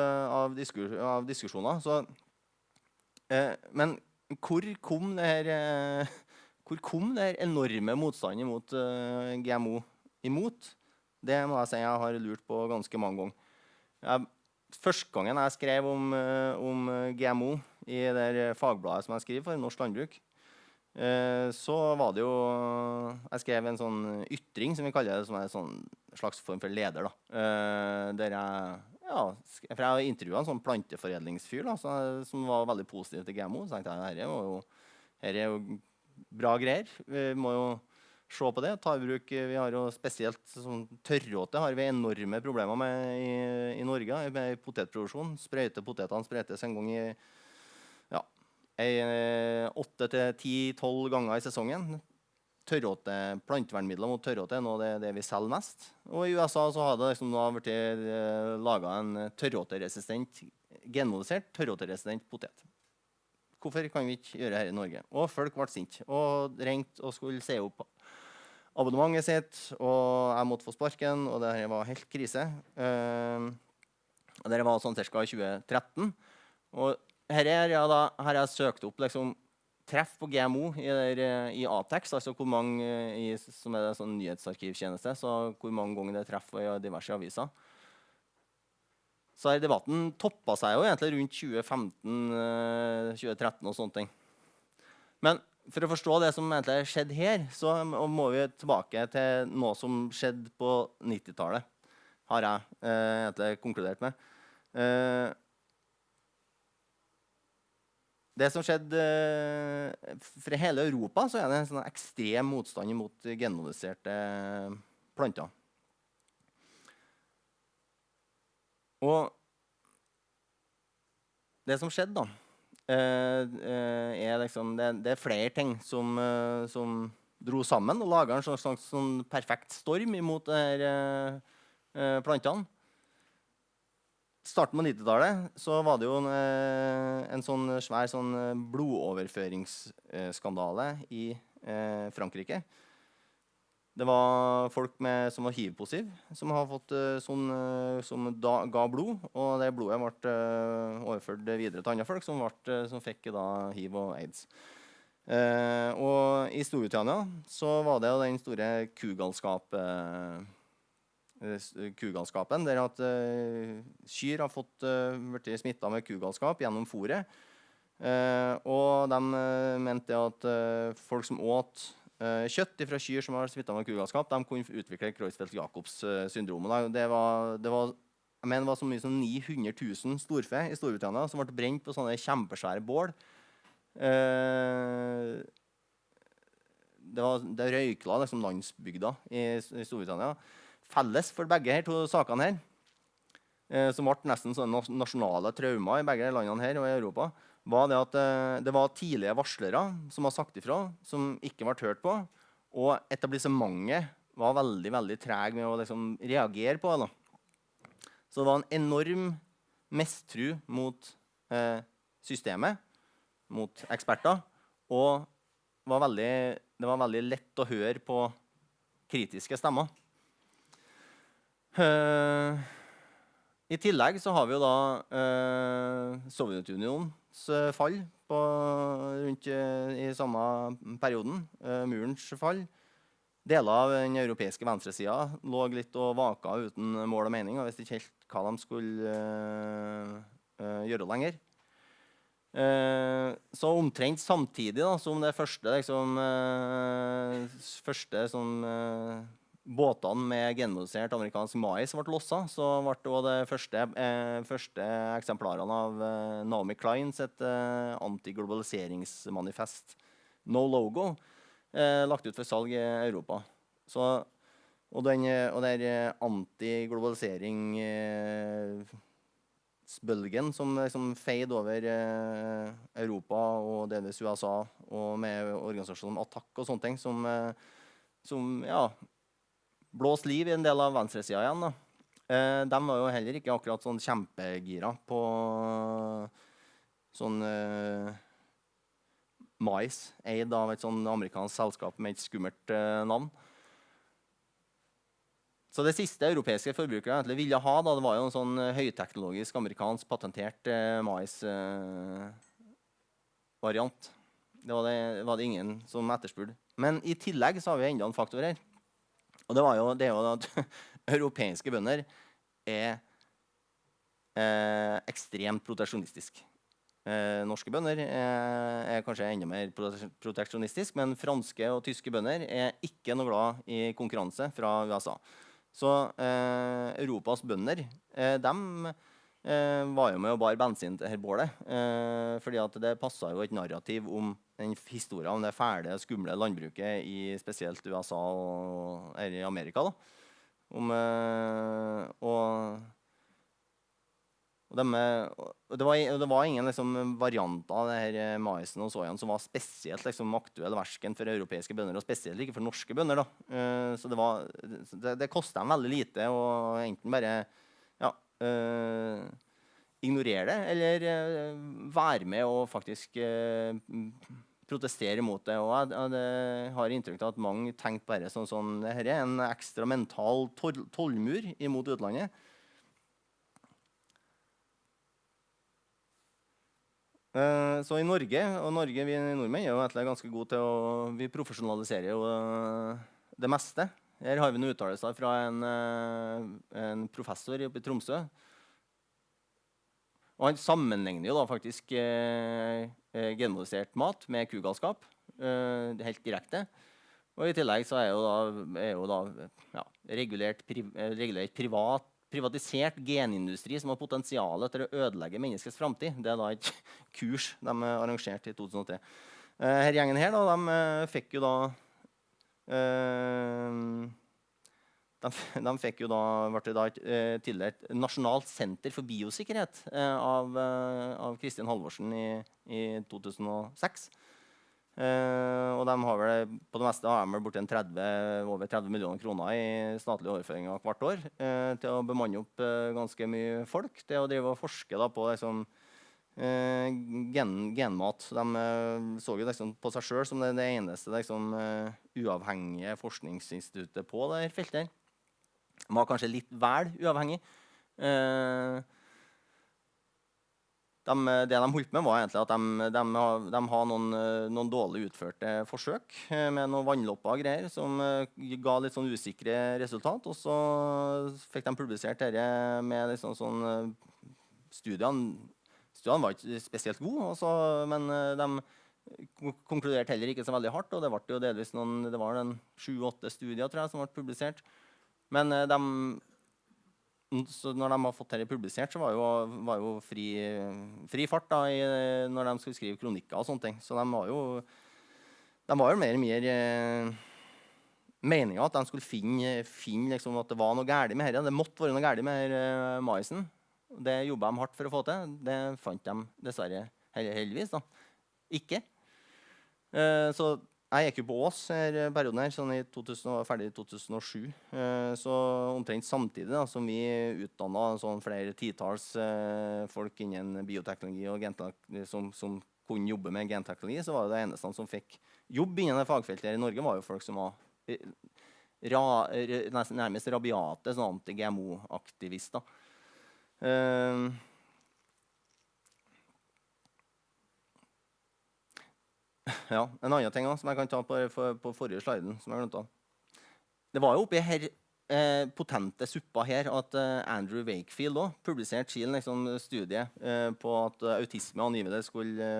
diskusjoner. Så, men hvor kom det enorme motstanden mot GMO imot? Det må jeg si jeg har lurt på ganske mange ganger. Første gangen jeg skrev om GMO i det fagbladet som jeg skriver for Norsk Landbruk, så var det jo jeg skrev en sånn ytring som vi kaller det, som en sånn slags form for leder da, der for jeg intervjuet en sånn planteforedlingsfyr da, som var veldig positiv til GMO. Så tenkte jeg, her jo bra greier, vi må jo se på det, ta i bruk. Vi har jo spesielt sånn tørråte har vi enorme problemer med i Norge, med potetproduksjon. Potetene sprøytes en gang i 8-10-12 ganger i sesongen. Tørråte, plantevernmidler mot tørråte er nå det vi selger mest. Og i USA så har det liksom nå vært laget en tørråteresistent, genmodifisert tørråteresistent potet. Hvorfor kan vi ikke gjøre det her i Norge? Og folk ble sint og ringt og skulle se opp abonnementet sitt, og jeg måtte få sparken, og det her var helt krise. Og det var sånn cirka 2013. Og her har jeg søkt opp liksom, treff på GMO i ATEX, altså hvor mange, som det sånn nyhetsarkivtjeneste, så hvor mange ganger det treffer i diverse aviser. Så debatten toppet seg jo egentlig rundt 2015, 2013 og sånne ting. Men for å forstå det som egentlig skjedde her, så må vi tilbake til noe som skjedde på 90-tallet, har jeg egentlig konkludert med. Det som skjedde for hele Europa, så det en sånn ekstrem motstand mot genmodifiserte planter. Og det som skjedde da, liksom, det flere ting som dro sammen og laget en slags sånn perfekt storm imot plantene. Starten på 90-tallet så var det jo en sånn svær sånn blodoverføringsskandale i Frankrike. Det var folk som var HIV-positiv, som har fått som ga blod, og det blodet ble overført videre til andre folk som fikk da HIV og AIDS. Og i Storbritannia så var det jo den store kugalskapen, der at kyr har vært smittet med kugalskap gjennom fôret. Og de mente at folk som åt kjøtt fra kyr som har smittet med kugalskap, de kunne utvikle Creutzfeldt-Jakobs syndrom. Det var så mye som 900 000 storfe i Storbritannia som ble brent på sånne kjempesvære bål. Det røykla liksom landsbygda i Storbritannia. Felles for begge her to sakene her, som ble nesten sånne nasjonale traumer i begge landene her og i Europa, var det at det var tidlige varslere som har sagt ifra, som ikke ble hørt på, og etablissementet var veldig, veldig treg med å liksom reagere på det. Så det var en enorm mistro mot systemet, mot eksperter, og det var veldig lett å høre på kritiske stemmer. I tillegg så har vi jo da Sovjetunionens fall rundt i samme perioden, murens fall. deler av den europeiske venstresiden lå litt og vaka uten mål og mening, og visste ikke helt hva de skulle gjøre lenger. Så omtrent samtidig da, som det første, liksom, båtene med genmodifisert amerikansk mais ble losset, så ble det også det første eksemplarene av Naomi Klein sitt antiglobaliseringsmanifest No Logo lagt ut for salg i Europa. Så, og der antiglobalisering bølgen som feid over Europa og delvis USA, og med organisasjonen Attack og sånne ting, som ja, blåst liv i en del av venstresiden igjen. Da. De var jo heller ikke akkurat sånn kjempegira på sånn mais, eid av et sånn amerikansk selskap med et skummelt navn. Så det siste europeiske forbrukere egentlig ville ha, da, det var jo en sånn høyteknologisk amerikansk patentert mais-variant. Det var det ingen som etterspurte. Men i tillegg så har vi enda en faktor her. Og det er jo at europeiske bønder ekstremt proteksjonistisk. Norske bønder kanskje enda mer proteksjonistisk, men franske og tyske bønder ikke noe glad i konkurranse fra USA. Så Europas bønder, de var jo med å bare bensin til dette bålet, fordi at det passet jo et narrativ om den historien om det fæle, skumle landbruket i spesielt USA og i Amerika. Da. Det var ingen liksom, variant av det her maisen og sojaen som var spesielt liksom, aktuell versken for europeiske bønder, og spesielt ikke for norske bønder. Da. Så det kostet dem veldig lite å enten bare ignorere det, eller være med og faktisk protestere mot det. Og jeg har inntrykk av at mange tenkte bare sånn dette en ekstra mental tollmur imot utlandet. Så i Norge, vi nordmenn jo egentlig ganske gode til vi profesjonaliserer jo det meste. Her har vi noen uttalelser fra en professor oppe i Tromsø. Og han sammenligner jo da faktisk genmodifisert mat med kugalskap, helt direkte. Og i tillegg så regulert privatisert genindustri som har potensial til å ødelegge menneskets framtid. Det da et kurs de arrangerte i 2008. Her gjengen her da, de fikk jo da de fikk jo da, ble da tildelt Nasjonalt senter for biosikkerhet av Kristin Halvorsen i 2006. Og de har vel, på det meste har de borti over 30 millioner kroner i statlige overføringer hvert år til å bemanne opp ganske mye folk, til å drive og forske da, på liksom, genmat. De så jo liksom på seg selv som det eneste liksom, uavhengige forskningsinstituttet på det feltet. De var kanskje litt vel uavhengig. Det de holdt med var egentlig at de har noen dårlig utførte forsøk med noen vannlopper og greier som ga litt sånn usikre resultat, og så fikk de publisert dette med liksom sånn studiene var ikke spesielt gode, også, men de konkluderte heller ikke så veldig hardt, og det ble jo delvis det var 7-8 studier tror jeg som ble publisert, men så når de har fått dette publisert, så var jo fri fart da, når de skulle skrive kronikker og sånne ting. Så de var jo mer eller mindre meningen at de skulle finne liksom, at det var noe gærlig med dette. Det måtte være noe gærlig med maisen. Det jobbet de hardt for å få til. Det fant de dessverre heldigvis da. Ikke. Så jeg gikk jo på Ås her perioden her, sånn var ferdig i 2007. Så omtrent samtidig da, som vi utdannet sånn flere titals folk innen bioteknologi og genteknologi som kunne jobbe med genteknologi, så var det eneste som fikk jobb innen det fagfeltet her i Norge var jo folk som var nærmest rabiate sånn anti-GMO-aktivister. Ja, en annen ting også, som jeg kan ta på forrige sliden, som jeg glemte av. det var jo oppi her potente suppa her at Andrew Wakefield også publiserte sin liksom, studie på at autisme angivelig skulle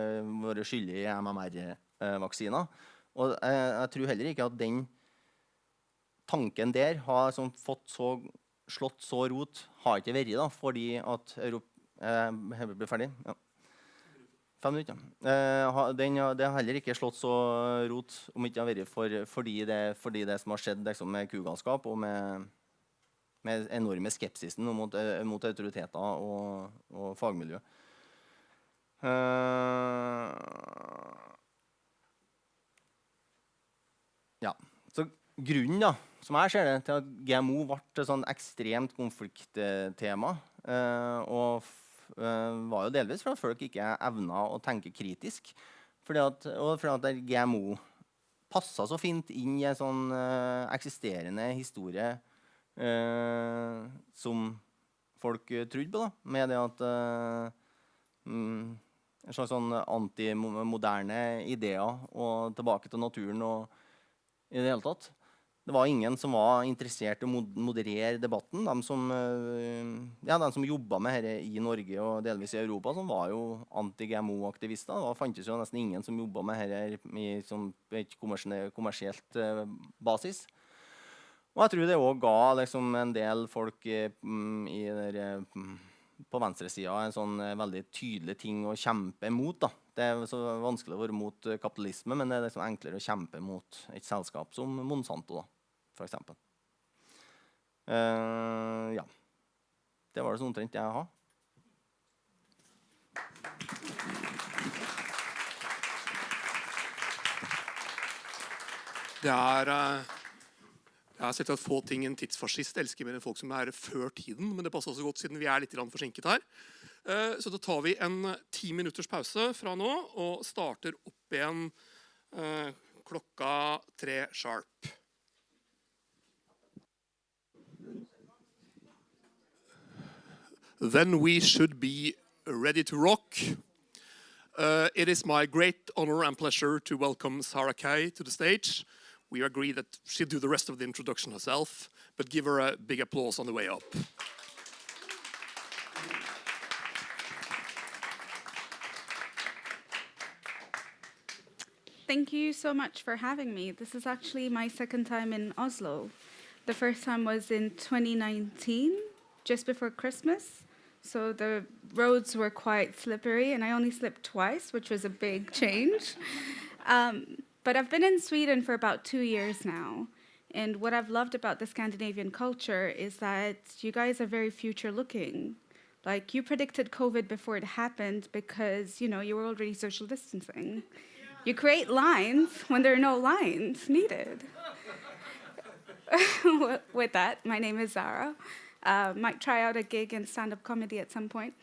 være skyldig i MMR-vaksiner. Og jeg tror heller ikke at den tanken der har sånn, slått så rot, har ikke vært da, fordi at jeg blir ferdig, ja. 5 minutter. Det har heller ikke slått så rot om ikke det har vært fordi det som har skjedd liksom, med kugalskap og med enorme skepsisen mot autoriteter og fagmiljø. Ja, så grunnen da, som jeg ser det, til at GMO ble et sånn ekstremt konflikttema og var jo delvis for at folk ikke evnet å tenke kritisk. Fordi at GMO passet så fint inn i en sånn eksisterende historie som folk trodde på, da. Med det at en slags sånn antimoderne ideer og tilbake til naturen og i det hele tatt. Det var ingen som var interessert i å moderere debatten. De som jobbet med dette i Norge og delvis i Europa, som var jo anti-GMO-aktivister. Det fantes jo nesten ingen som jobbet med dette på et kommersielt basis. Og jeg tror det også ga liksom, en del folk på venstresiden en sånn veldig tydelig ting å kjempe mot. Da. Det er så vanskelig å være mot kapitalisme, men det er liksom enklere å kjempe mot et selskap som Monsanto, da, for eksempel. Ja. Det var det sånn omtrent jeg har. Jeg har sett at få ting en tidsfascist elsker mer enn folk som er før tiden, men det passer også godt siden vi er litt forsinket her. Så da tar vi en 10 minutters pause fra nå og starter opp igjen klokka 3 sharp. Then we should be ready to rock. It is my great honor and pleasure to welcome Sarah Kay to the stage. We agree that she'll do the rest of the introduction herself, but give her a big applause on the way up. Thank you so much for having me. This is actually my second time in Oslo. The first time was in 2019, just before Christmas. So the roads were quite slippery, and I only slipped twice, which was a big change. But I've been in Sweden for about 2 years now. And what I've loved about the Scandinavian culture is that you guys are very future-looking. Like, you predicted COVID before it happened because, you know, you were already social distancing. You create lines when there are no lines needed. With that, my name is Zara. Might try out a gig in stand-up comedy at some point.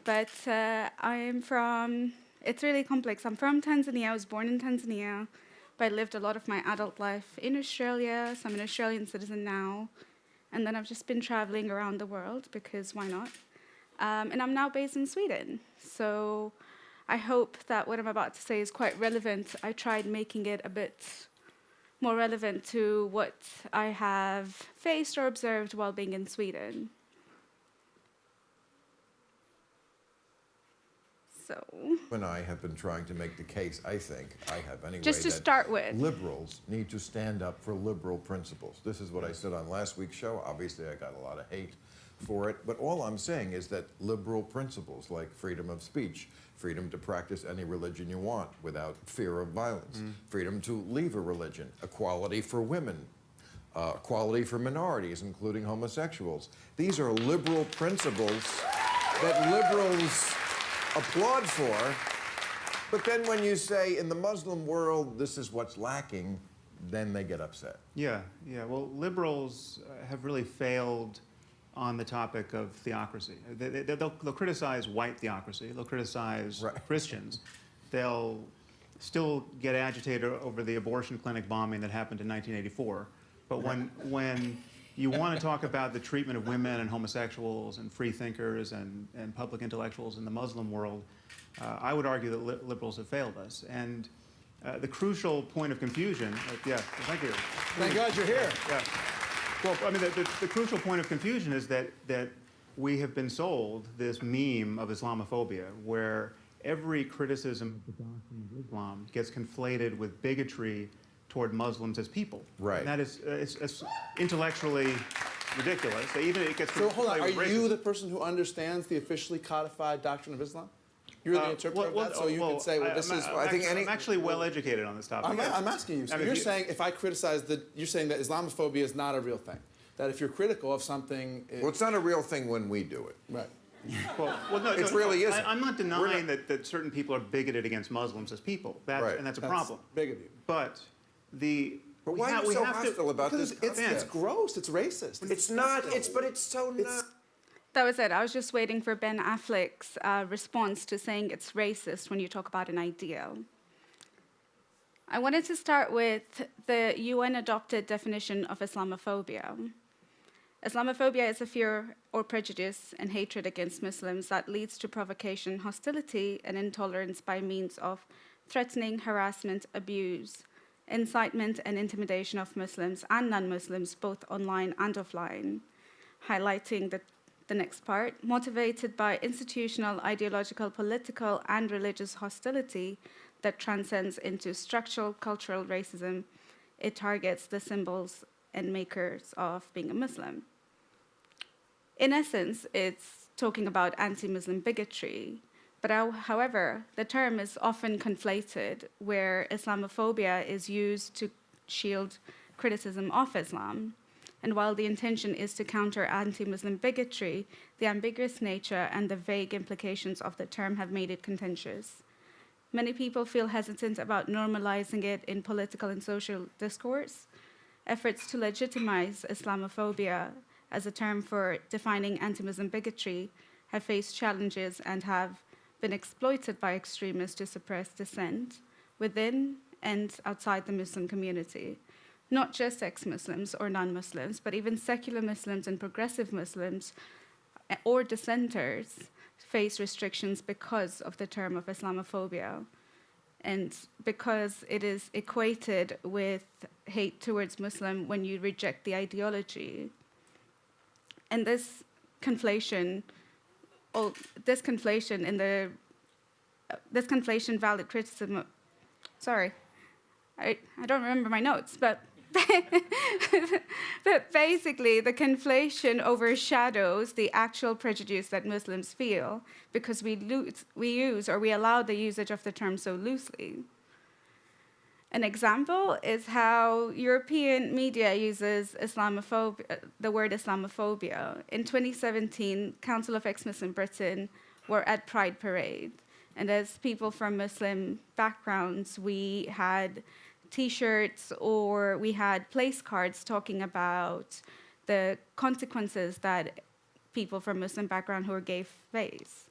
But I'm from, it's really complex. I'm from Tanzania. I was born in Tanzania. But I lived a lot of my adult life in Australia. So I'm an Australian citizen now. And then I've just been traveling around the world because why not? And I'm now based in Sweden. So I hope that what I'm about to say is quite relevant. I tried making it a bit more relevant to what I have faced or observed while being in Sweden. So, and I have been trying to make the case, I think, I have anyway, just to start with, liberals need to stand up for liberal principles. This is what I said on last week's show. Obviously, I got a lot of hate for it, but all I'm saying is that liberal principles like freedom of speech, freedom to practice any religion you want without fear of violence, freedom to leave a religion, equality for women, equality for minorities, including homosexuals. These are liberal principles that liberals applaud for, but then when you say in the Muslim world this is what's lacking, then they get upset. Yeah. Well, liberals have really failed on the topic of theocracy. They'll criticize white theocracy. They'll criticize Christians. They'll still get agitated over the abortion clinic bombing that happened in 1984. But when you want to talk about the treatment of women and homosexuals and free thinkers and public intellectuals in the Muslim world, I would argue that liberals have failed us. And The crucial point of confusion, thank you. Thank God you're here. Yeah. Well, I mean, the crucial point of confusion is that we have been sold this meme of Islamophobia, where every criticism of the doctrine of Islam gets conflated with bigotry toward Muslims as people. Right. And that is it's intellectually ridiculous. Even it gets. So hold on, conflated are with you racism. the person who understands the officially codified doctrine of Islam? You're the interpreter of that, so you can say, well, this is. I'm actually well educated on this topic. I'm asking you. So you're saying if I criticize you're saying that Islamophobia is not a real thing. That if you're critical of something, Well, it's not a real thing when we do it. right. Well, no, It really isn't. I'm not denying that certain people are bigoted against Muslims as people. Right. And that's a That's problem. big of you. But But why are you so hostile about this Because it's concept? gross. It's racist. It's not. But it's so not. That was it. I was just waiting for Ben Affleck's response to saying it's racist when you talk about an ideal. I wanted to start with the UN-adopted definition of Islamophobia. Islamophobia is a fear or prejudice and hatred against Muslims that leads to provocation, hostility, and intolerance by means of threatening, harassment, abuse, incitement, and intimidation of Muslims and non-Muslims, both online and offline, highlighting the next part, motivated by institutional, ideological, political, and religious hostility that transcends into structural cultural racism. It targets the symbols and makers of being a Muslim. In essence, it's talking about anti-Muslim bigotry, but however, the term is often conflated, where Islamophobia is used to shield criticism of Islam. And while the intention is to counter anti-Muslim bigotry, the ambiguous nature and the vague implications of the term have made it contentious. Many people feel hesitant about normalizing it in political and social discourse. Efforts to legitimize Islamophobia as a term for defining anti-Muslim bigotry have faced challenges and have been exploited by extremists to suppress dissent within and outside the Muslim community. Not just ex-Muslims or non-Muslims, but even secular Muslims and progressive Muslims or dissenters face restrictions because of the term of Islamophobia, and because it is equated with hate towards Muslim when you reject the ideology. And this conflation valid criticism. Sorry, I don't remember my notes, but but basically the conflation overshadows the actual prejudice that Muslims feel because we allow the usage of the term so loosely. An example is how European media uses the word Islamophobia. In 2017, Council of Ex-Muslim Britain were at Pride Parade. And as people from Muslim backgrounds, we had T-shirts or we had place cards talking about the consequences that people from Muslim background who are gay face.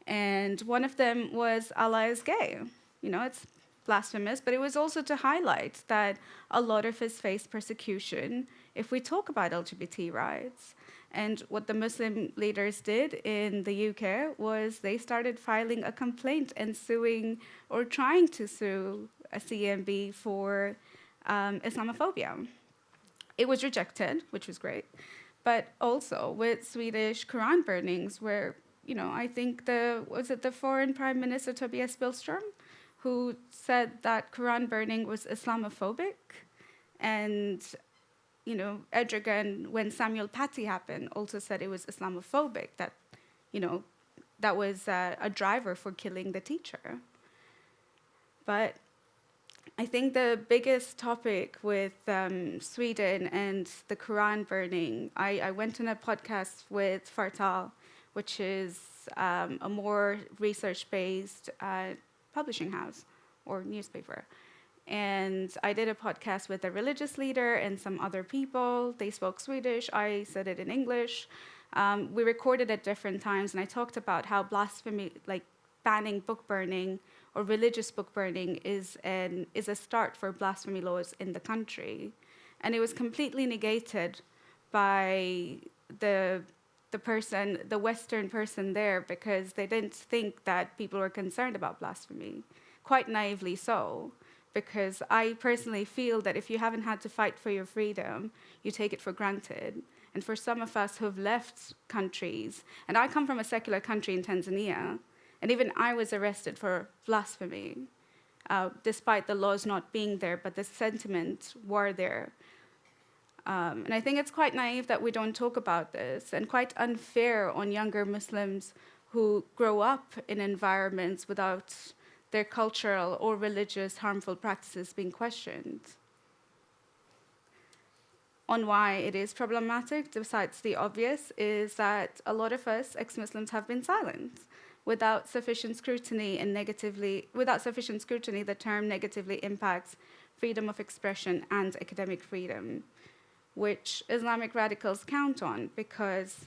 And one of them was Allah is gay. You know, it's blasphemous, but it was also to highlight that a lot of us face persecution if we talk about LGBT rights. And what the Muslim leaders did in the UK was they started filing a complaint and suing or trying to sue a CMB for Islamophobia. It was rejected, which was great, but also with Swedish Quran burnings where, you know, I think the foreign Prime Minister Tobias Billström who said that Quran burning was Islamophobic. And, you know, Erdogan, when Samuel Paty happened, also said it was Islamophobic, that, you know, that was a driver for killing the teacher. But I think the biggest topic with Sweden and the Quran burning, I went on a podcast with Fartal, which is a more research-based publishing house or newspaper. And I did a podcast with a religious leader and some other people. They spoke Swedish. I said it in English. We recorded at different times, and I talked about how blasphemy, like banning book burning or religious book burning, is a start for blasphemy laws in the country. And it was completely negated by the Western person there, because they didn't think that people were concerned about blasphemy, quite naively so. because I personally feel that if you haven't had to fight for your freedom, you take it for granted. And for some of us who've left countries, and I come from a secular country in Tanzania, and even I was arrested for blasphemy, despite the laws not being there, but the sentiments were there. And I think it's quite naive that we don't talk about this, and quite unfair on younger Muslims who grow up in environments without their cultural or religious harmful practices being questioned. On why it is problematic, besides the obvious, is that a lot of us ex-Muslims have been silent. Without sufficient scrutiny, the term negatively impacts freedom of expression and academic freedom, which Islamic radicals count on because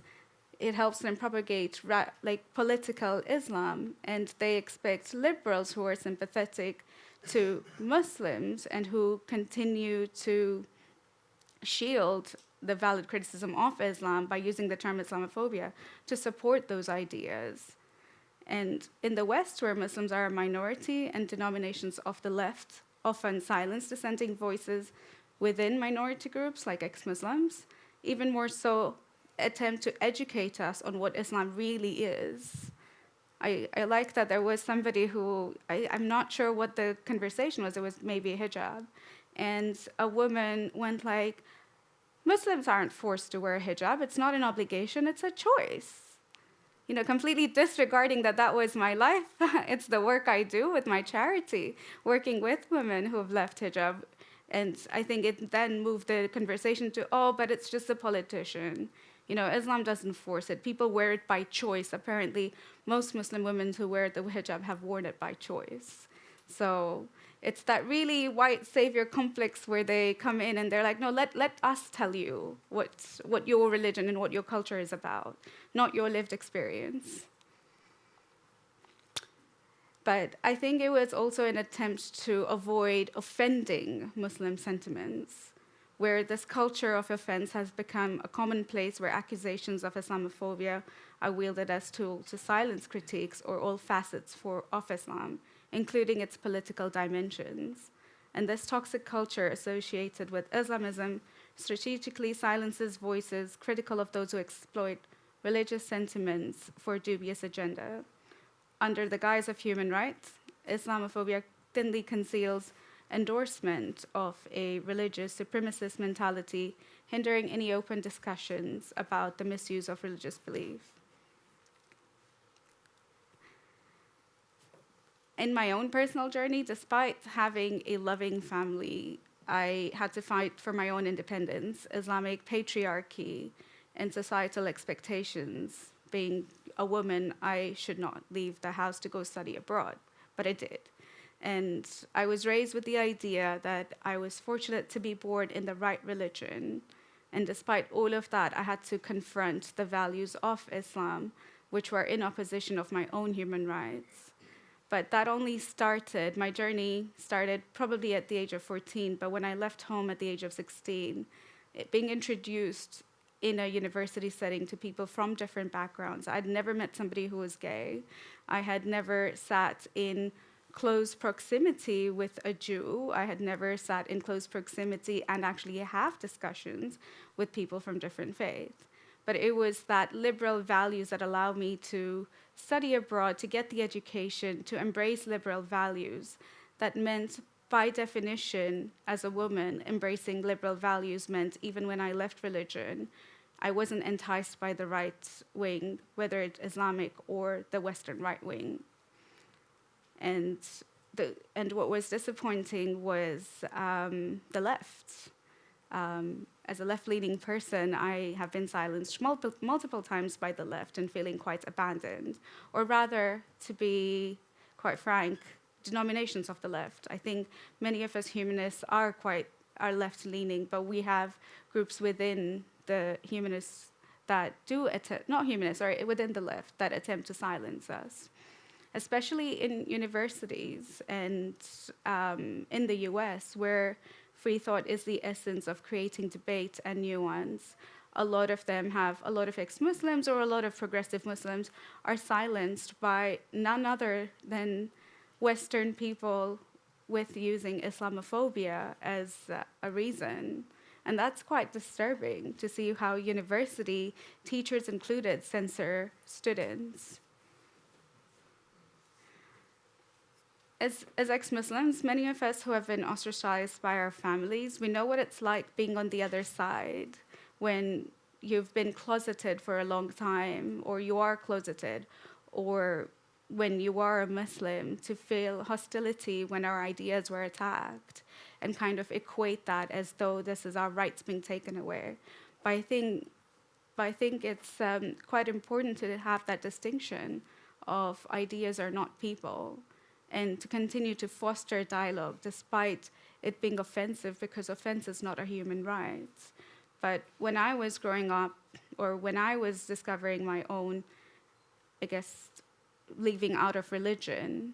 it helps them propagate political Islam, and they expect liberals who are sympathetic to Muslims and who continue to shield the valid criticism of Islam by using the term Islamophobia to support those ideas. And in the West, where Muslims are a minority and denominations of the left often silence dissenting voices within minority groups like ex-Muslims, even more so attempt to educate us on what Islam really is. I like that there was somebody who, I'm not sure what the conversation was, it was maybe a hijab, and a woman went like, Muslims aren't forced to wear a hijab, it's not an obligation, it's a choice. You know, completely disregarding that was my life. It's the work I do with my charity, working with women who have left hijab. And I think it then moved the conversation to, oh, but it's just a politician. You know, Islam doesn't force it. People wear it by choice. Apparently, most Muslim women who wear the hijab have worn it by choice. So it's that really white savior complex where they come in and they're like, no, let us tell you what your religion and what your culture is about, not your lived experience. But I think it was also an attempt to avoid offending Muslim sentiments, where this culture of offense has become a commonplace where accusations of Islamophobia are wielded as tools to silence critiques or all facets of Islam, including its political dimensions. And this toxic culture associated with Islamism strategically silences voices critical of those who exploit religious sentiments for a dubious agenda. Under the guise of human rights, Islamophobia thinly conceals endorsement of a religious supremacist mentality, hindering any open discussions about the misuse of religious belief. In my own personal journey, despite having a loving family, I had to fight for my own independence, Islamic patriarchy, and societal expectations. Being a woman, I should not leave the house to go study abroad, but I did. And I was raised with the idea that I was fortunate to be born in the right religion. And despite all of that, I had to confront the values of Islam, which were in opposition of my own human rights. But that only started, my journey started probably at the age of 14, but when I left home at the age of 16, being introduced in a university setting to people from different backgrounds. I'd never met somebody who was gay. I had never sat in close proximity with a Jew. I had never sat in close proximity and actually have discussions with people from different faiths. But it was that liberal values that allowed me to study abroad, to get the education, to embrace liberal values. That meant, by definition, as a woman, embracing liberal values meant even when I left religion, I wasn't enticed by the right wing, whether it's Islamic or the Western right wing. And what was disappointing was the left. As a left-leaning person, I have been silenced multiple times by the left and feeling quite abandoned. Or rather, to be quite frank, denominations of the left. I think many of us humanists are left-leaning, but we have groups within the humanists that do within the left that attempt to silence us. Especially in universities and in the US, where free thought is the essence of creating debate and nuance. A lot of ex-Muslims or a lot of progressive Muslims are silenced by none other than Western people with using Islamophobia as a reason. And that's quite disturbing to see how university teachers included censor students. As ex-Muslims, many of us who have been ostracized by our families, we know what it's like being on the other side when you've been closeted for a long time, or you are closeted, or when you are a Muslim, to feel hostility when our ideas were attacked and kind of equate that as though this is our rights being taken away. But I think it's quite important to have that distinction of ideas are not people, and to continue to foster dialogue despite it being offensive, because offense is not a human right. But when I was growing up, or when I was discovering my own, I guess, leaving out of religion,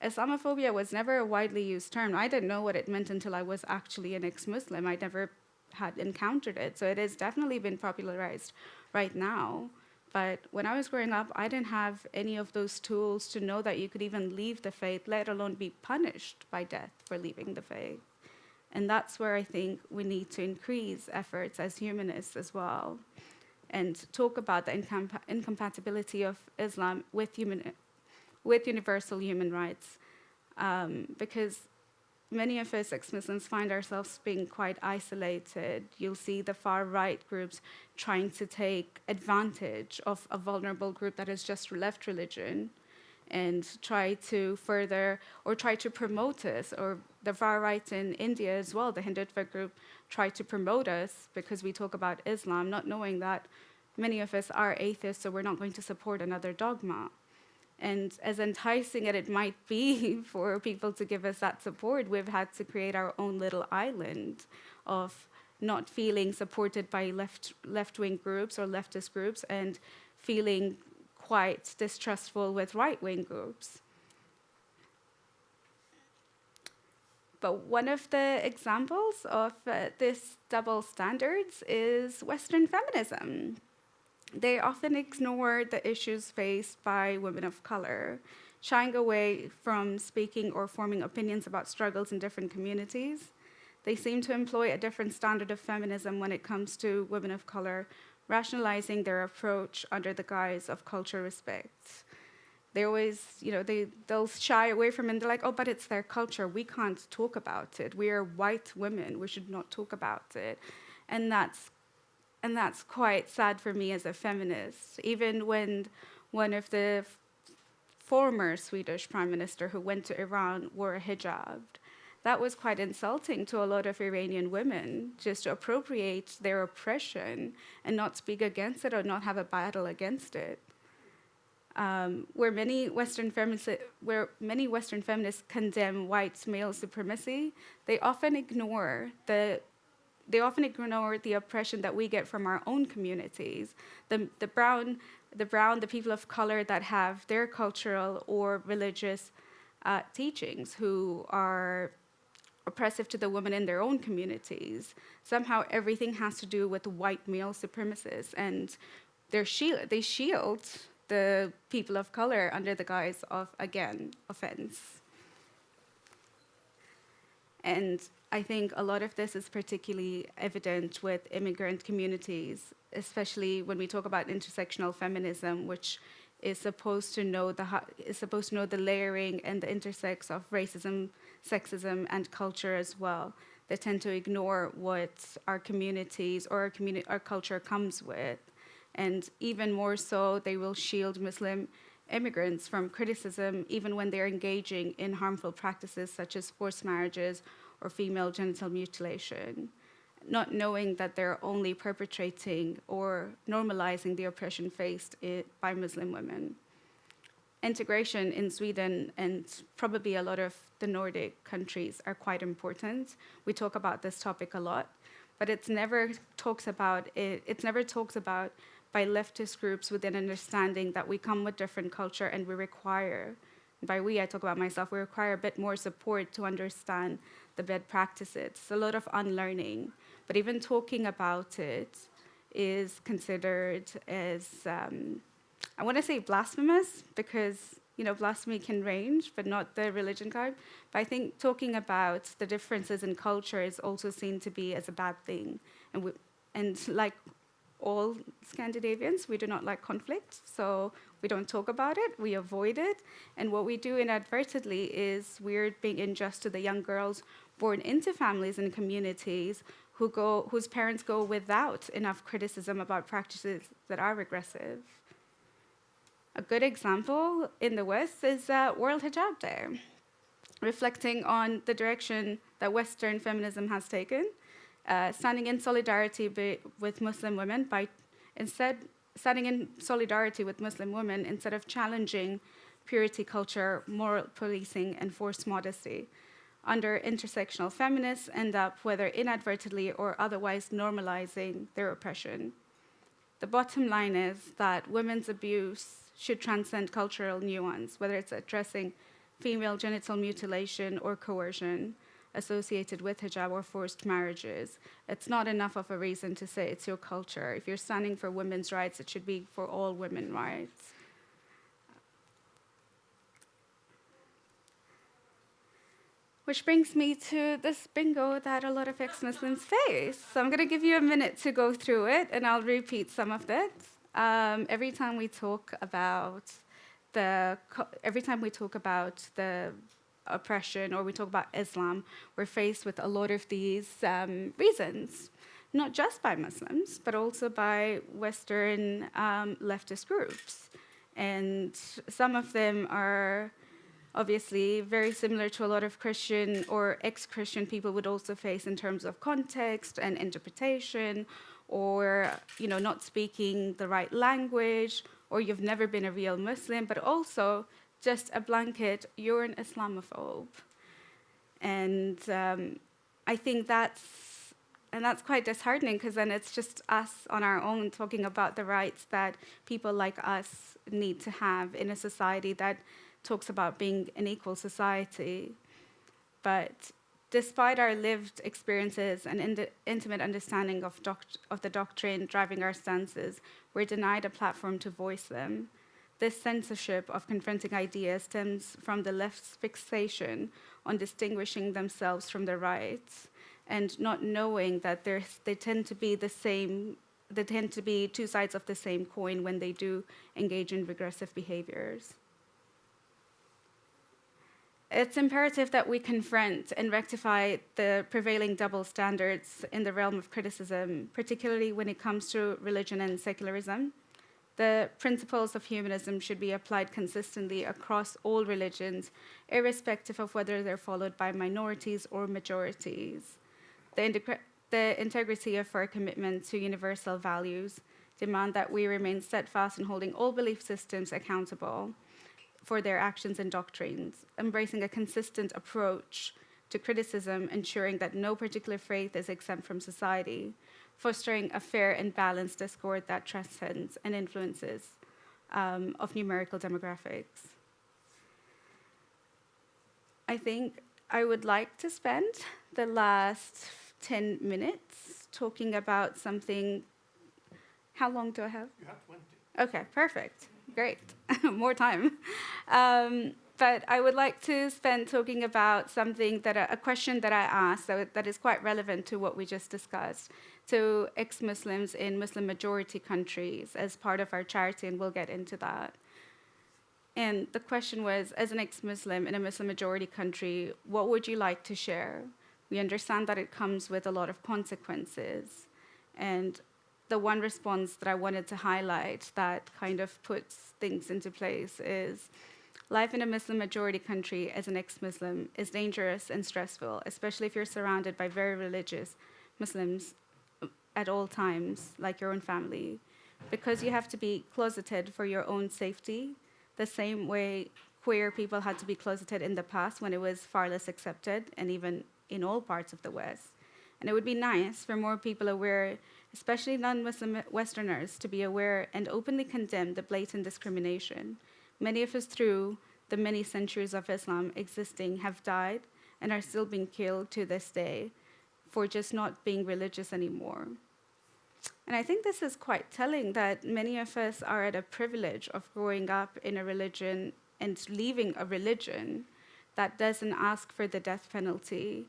Islamophobia was never a widely used term. I didn't know what it meant until I was actually an ex-Muslim. I never had encountered it. So it has definitely been popularized right now. But when I was growing up, I didn't have any of those tools to know that you could even leave the faith, let alone be punished by death for leaving the faith. And that's where I think we need to increase efforts as humanists as well, and talk about the incompatibility of Islam with universal human rights. Because many of us ex-Muslims find ourselves being quite isolated. You'll see the far-right groups trying to take advantage of a vulnerable group that has just left religion and try to further or try to promote us. Or the far-right in India as well, the Hindutva group, try to promote us because we talk about Islam, not knowing that many of us are atheists, so we're not going to support another dogma. And as enticing as it might be for people to give us that support, we've had to create our own little island of not feeling supported by left-wing groups or leftist groups, and feeling quite distrustful with right-wing groups. But one of the examples of this double standards is Western feminism. They often ignore the issues faced by women of color, shying away from speaking or forming opinions about struggles in different communities. They seem to employ a different standard of feminism when it comes to women of color, rationalizing their approach under the guise of cultural respect. They always, they'll shy away from it, and they're like, oh, but it's their culture. We can't talk about it. We are white women. We should not talk about it. And that's quite sad for me as a feminist. Even when one of the former Swedish prime minister who went to Iran wore a hijab, that was quite insulting to a lot of Iranian women, just to appropriate their oppression and not speak against it or not have a battle against it. Where many Western feminists condemn white male supremacy, they often ignore the oppression that we get from our own communities. The brown, the people of color that have their cultural or religious teachings who are oppressive to the women in their own communities. Somehow everything has to do with white male supremacists, and they shield the people of color under the guise of, again, offense. And I think a lot of this is particularly evident with immigrant communities, especially when we talk about intersectional feminism, which is supposed to know the layering and the intersects of racism, sexism, and culture as well. They tend to ignore what our communities or our culture comes with, and even more so, they will shield Muslim immigrants from criticism even when they're engaging in harmful practices such as forced marriages or female genital mutilation, not knowing that they're only perpetrating or normalizing the oppression faced by Muslim women. Integration in Sweden and probably a lot of the Nordic countries are quite important. We talk about this topic a lot, but it's never talks about by leftist groups with an understanding that we come with different culture and we require, by we I talk about myself, we require a bit more support to understand the bad practices. It's a lot of unlearning, but even talking about it is considered as, I want to say blasphemous, because blasphemy can range, but not the religion kind. But I think talking about the differences in culture is also seen to be as a bad thing. And like all Scandinavians, we do not like conflict, so we don't talk about it, we avoid it. And what we do inadvertently is we're being unjust to the young girls born into families and communities whose parents go without enough criticism about practices that are regressive. A good example in the West is World Hijab Day, reflecting on the direction that Western feminism has taken, standing in solidarity with Muslim women instead of challenging purity culture, moral policing, and forced modesty. Under intersectional feminists end up, whether inadvertently or otherwise, normalizing their oppression. The bottom line is that women's abuse should transcend cultural nuance, whether it's addressing female genital mutilation or coercion associated with hijab or forced marriages. It's not enough of a reason to say it's your culture. If you're standing for women's rights, it should be for all women's rights. Which brings me to this bingo that a lot of ex-Muslims face. So I'm going to give you a minute to go through it, and I'll repeat some of it. Every time we talk about the oppression or we talk about Islam, we're faced with a lot of these reasons, not just by Muslims, but also by Western leftist groups. And some of them are obviously very similar to a lot of Christian or ex-Christian people would also face in terms of context and interpretation, or not speaking the right language, or you've never been a real Muslim, but also just a blanket, you're an Islamophobe. And I think that's quite disheartening, because then it's just us on our own talking about the rights that people like us need to have in a society that talks about being an equal society. But despite our lived experiences and intimate understanding of the doctrine driving our stances, we're denied a platform to voice them. This censorship of confronting ideas stems from the left's fixation on distinguishing themselves from the right, and not knowing that they tend to be two sides of the same coin when they do engage in regressive behaviors. It's imperative that we confront and rectify the prevailing double standards in the realm of criticism, particularly when it comes to religion and secularism. The principles of humanism should be applied consistently across all religions, irrespective of whether they're followed by minorities or majorities. The integrity of our commitment to universal values demand that we remain steadfast in holding all belief systems accountable for their actions and doctrines, embracing a consistent approach to criticism, ensuring that no particular faith is exempt from society, fostering a fair and balanced discourse that transcends and influences of numerical demographics. I think I would like to spend the last 10 minutes talking about something. How long do I have? You have 20. Okay, perfect. Great. More time. But I would like to spend talking about something a question that I asked that is quite relevant to what we just discussed, to ex-Muslims in Muslim-majority countries as part of our charity, and we'll get into that. And the question was, as an ex-Muslim in a Muslim-majority country, what would you like to share? We understand that it comes with a lot of consequences. And the one response that I wanted to highlight that kind of puts things into place is, life in a Muslim-majority country as an ex-Muslim is dangerous and stressful, especially if you're surrounded by very religious Muslims at all times, like your own family, because you have to be closeted for your own safety, the same way queer people had to be closeted in the past when it was far less accepted, and even in all parts of the West. And it would be nice for more people aware, especially non-Muslim Westerners, to be aware and openly condemn the blatant discrimination. Many of us, through the many centuries of Islam existing, have died and are still being killed to this day for just not being religious anymore. And I think this is quite telling, that many of us are at a privilege of growing up in a religion and leaving a religion that doesn't ask for the death penalty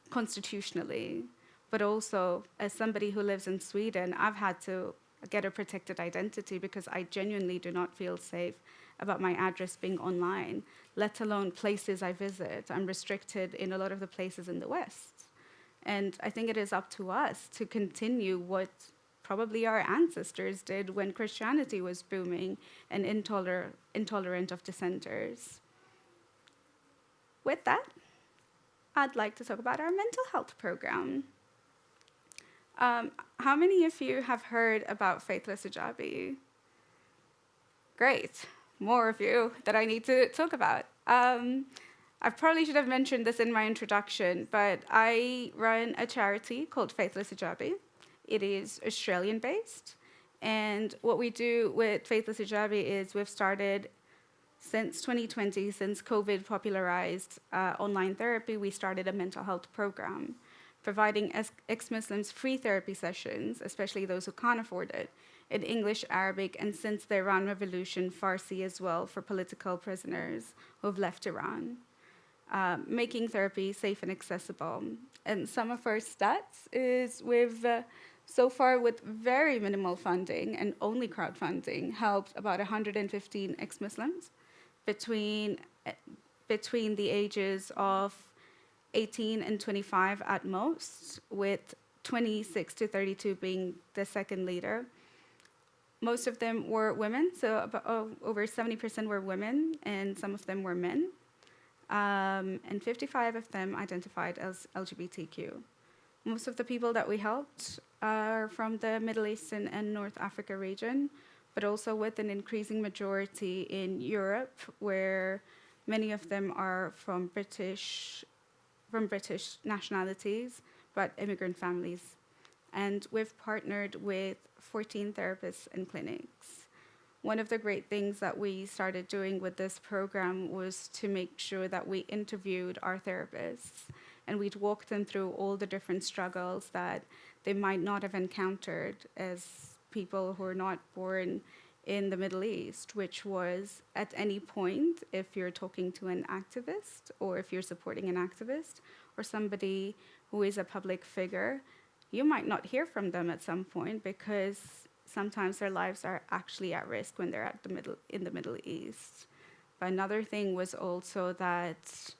constitutionally, but also as somebody who lives in Sweden, I've had to get a protected identity because I genuinely do not feel safe about my address being online, let alone places I visit. I'm restricted in a lot of the places in the West. And I think it is up to us to continue what probably our ancestors did when Christianity was booming and intolerant of dissenters. With that, I'd like to talk about our mental health program. How many of you have heard about Faithless Hijabi? Great, more of you that I need to talk about. I probably should have mentioned this in my introduction, but I run a charity called Faithless Hijabi. It is Australian-based, and what we do with Faithless Hijabi is we've started since 2020, since COVID popularized online therapy, we started a mental health program, providing ex-Muslims free therapy sessions, especially those who can't afford it, in English, Arabic, and since the Iran Revolution, Farsi as well, for political prisoners who have left Iran, making therapy safe and accessible. And some of our stats is we've, so far with very minimal funding and only crowdfunding, helped about 115 ex-Muslims between the ages of 18 and 25 at most, with 26 to 32 being the second leader. Most of them were women, so about, over 70% were women, and some of them were men. And 55 of them identified as LGBTQ. Most of the people that we helped are from the Middle East and North Africa region, but also with an increasing majority in Europe, where many of them are from British nationalities, but immigrant families. And we've partnered with 14 therapists and clinics. One of the great things that we started doing with this program was to make sure that we interviewed our therapists, and we'd walk them through all the different struggles that they might not have encountered as people who are not born in the Middle East, which was at any point, if you're talking to an activist or if you're supporting an activist or somebody who is a public figure, you might not hear from them at some point because sometimes their lives are actually at risk when they're in the Middle East. But another thing was also that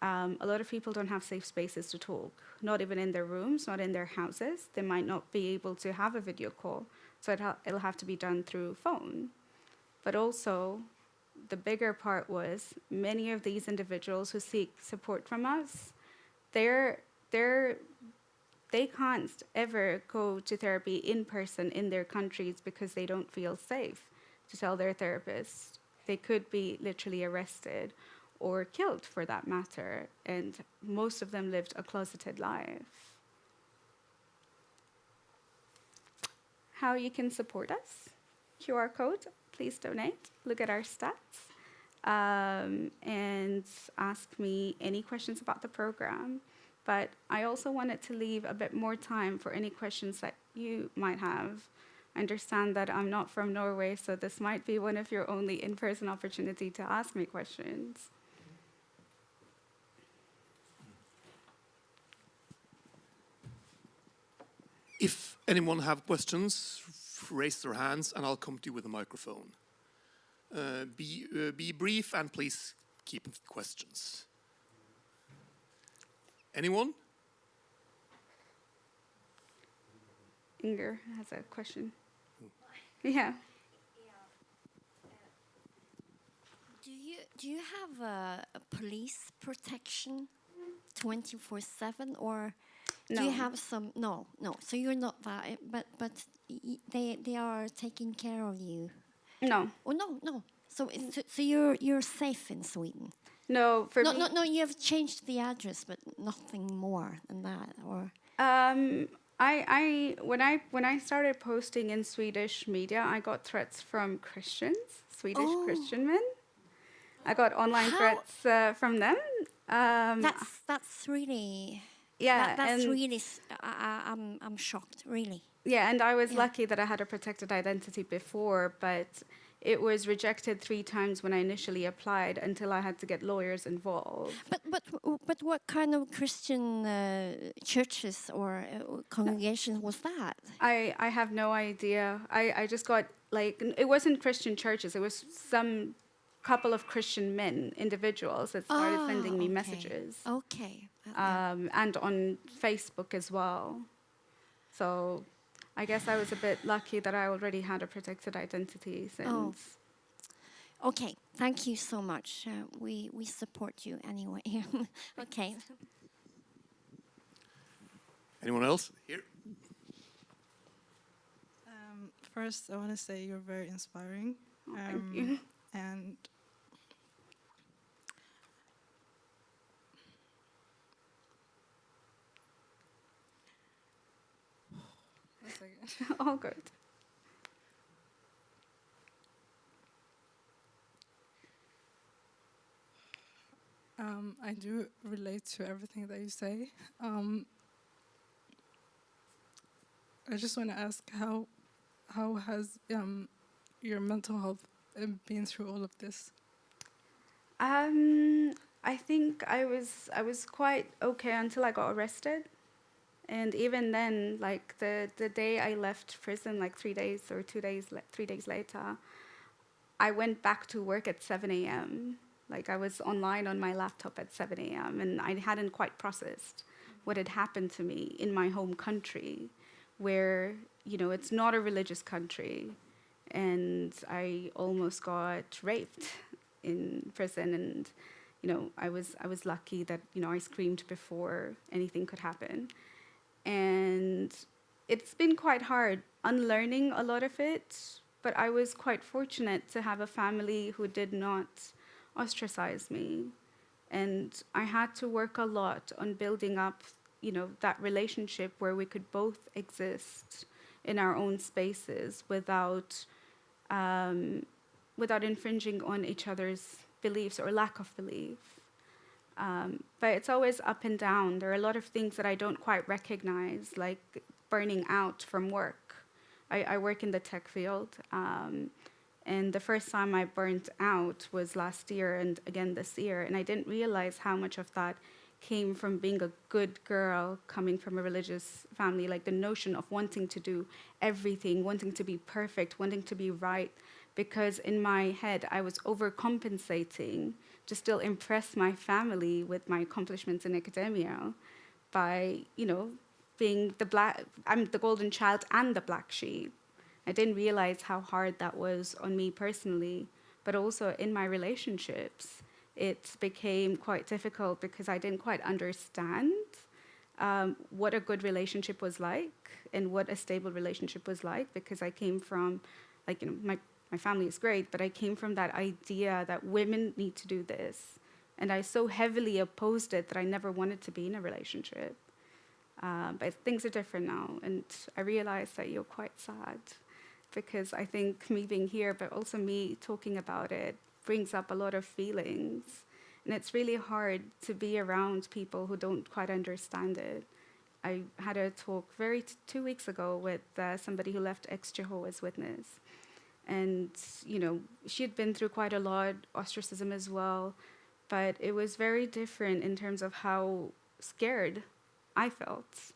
a lot of people don't have safe spaces to talk, not even in their rooms, not in their houses. They might not be able to have a video call, so it'll have to be done through phone. But also, the bigger part was many of these individuals who seek support from us, they can't ever go to therapy in person in their countries because they don't feel safe to tell their therapist. They could be literally arrested or killed for that matter, and most of them lived a closeted life. How you can support us? QR code, please donate, look at our stats, and ask me any questions about the program. But I also wanted to leave a bit more time for any questions that you might have. I understand that I'm not from Norway, so this might be one of your only in-person opportunity to ask me questions. If anyone have questions, raise their hands and I'll come to you with a microphone. Be brief and please keep questions. Anyone? Inger has a question. Yeah. Do you have a police protection 24/7, or do you have some? No. So you're not that, but they are taking care of you. No. Oh no. So you're safe in Sweden. No, for me. No. You have changed the address, but nothing more than that, or. When I started posting in Swedish media, I got threats from Christians, Swedish Christian men. I got online threats from them. That's really. Yeah, that's really. I'm shocked, really. Yeah, and I was lucky that I had a protected identity before, but it was rejected 3 times when I initially applied until I had to get lawyers involved. But what kind of Christian churches or congregations was that? I have no idea. I just got, like, it wasn't Christian churches. It was some couple of Christian men, individuals, that started sending me messages. Okay. And on Facebook as well. So I guess I was a bit lucky that I already had a protected identity since. Okay, thank you so much. We support you anyway. Okay. Anyone else? Here. First, I want to say you're very inspiring. Thank you. And one second. All good. I do relate to everything that you say. I just want to ask how has your mental health been through all of this? I think I was quite okay until I got arrested. And even then, like the day I left prison, like 3 days or 3 days later, I went back to work at 7 a.m. Like I was online on my laptop at 7 a.m. and I hadn't quite processed what had happened to me in my home country, where, you know, it's not a religious country. And I almost got raped in prison, and, you know, I was lucky that, you know, I screamed before anything could happen. And it's been quite hard unlearning a lot of it, but I was quite fortunate to have a family who did not ostracize me. And I had to work a lot on building up, you know, that relationship where we could both exist in our own spaces without infringing on each other's beliefs or lack of belief. But it's always up and down. There are a lot of things that I don't quite recognize, like burning out from work. I work in the tech field, and the first time I burnt out was last year and again this year, and I didn't realize how much of that came from being a good girl coming from a religious family, like the notion of wanting to do everything, wanting to be perfect, wanting to be right, because in my head I was overcompensating to still impress my family with my accomplishments in academia by, you know, being I'm the golden child and the black sheep. I didn't realize how hard that was on me personally, but also in my relationships. It became quite difficult because I didn't quite understand what a good relationship was like and what a stable relationship was like, because I came from, like, you know, my family is great, but I came from that idea that women need to do this. And I so heavily opposed it that I never wanted to be in a relationship. But things are different now, and I realize that you're quite sad, because I think me being here, but also me talking about it, brings up a lot of feelings. And it's really hard to be around people who don't quite understand it. I had a talk 2 weeks ago with somebody who left ex-Jehovah's Witness. And, you know, she had been through quite a lot, ostracism as well, but it was very different in terms of how scared I felt.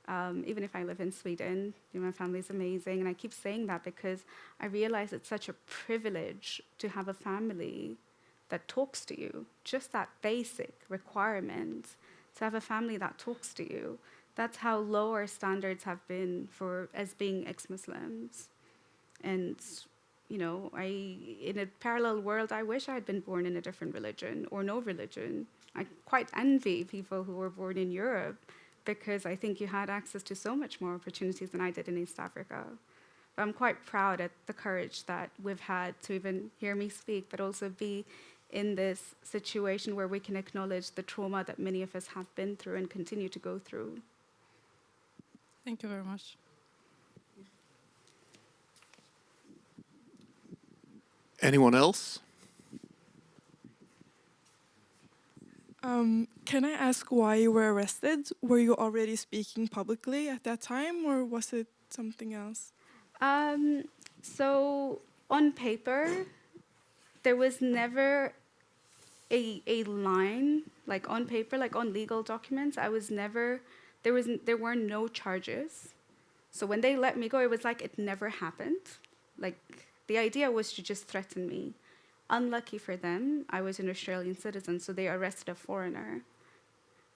Even if I live in Sweden, you know, my family's amazing, and I keep saying that because I realize it's such a privilege to have a family that talks to you, just that basic requirement, to have a family that talks to you. That's how low our standards have been for as being ex-Muslims. And, you know, in a parallel world, I wish I had been born in a different religion or no religion. I quite envy people who were born in Europe, because I think you had access to so much more opportunities than I did in East Africa. But I'm quite proud at the courage that we've had to even hear me speak, but also be in this situation where we can acknowledge the trauma that many of us have been through and continue to go through. Thank you very much. Anyone else? Can I ask why you were arrested? Were you already speaking publicly at that time, or was it something else? So on paper, there was never a line, like on paper, like on legal documents, there were no charges. So when they let me go, it was like it never happened. Like, the idea was to just threaten me. Unlucky for them, I was an Australian citizen, so they arrested a foreigner.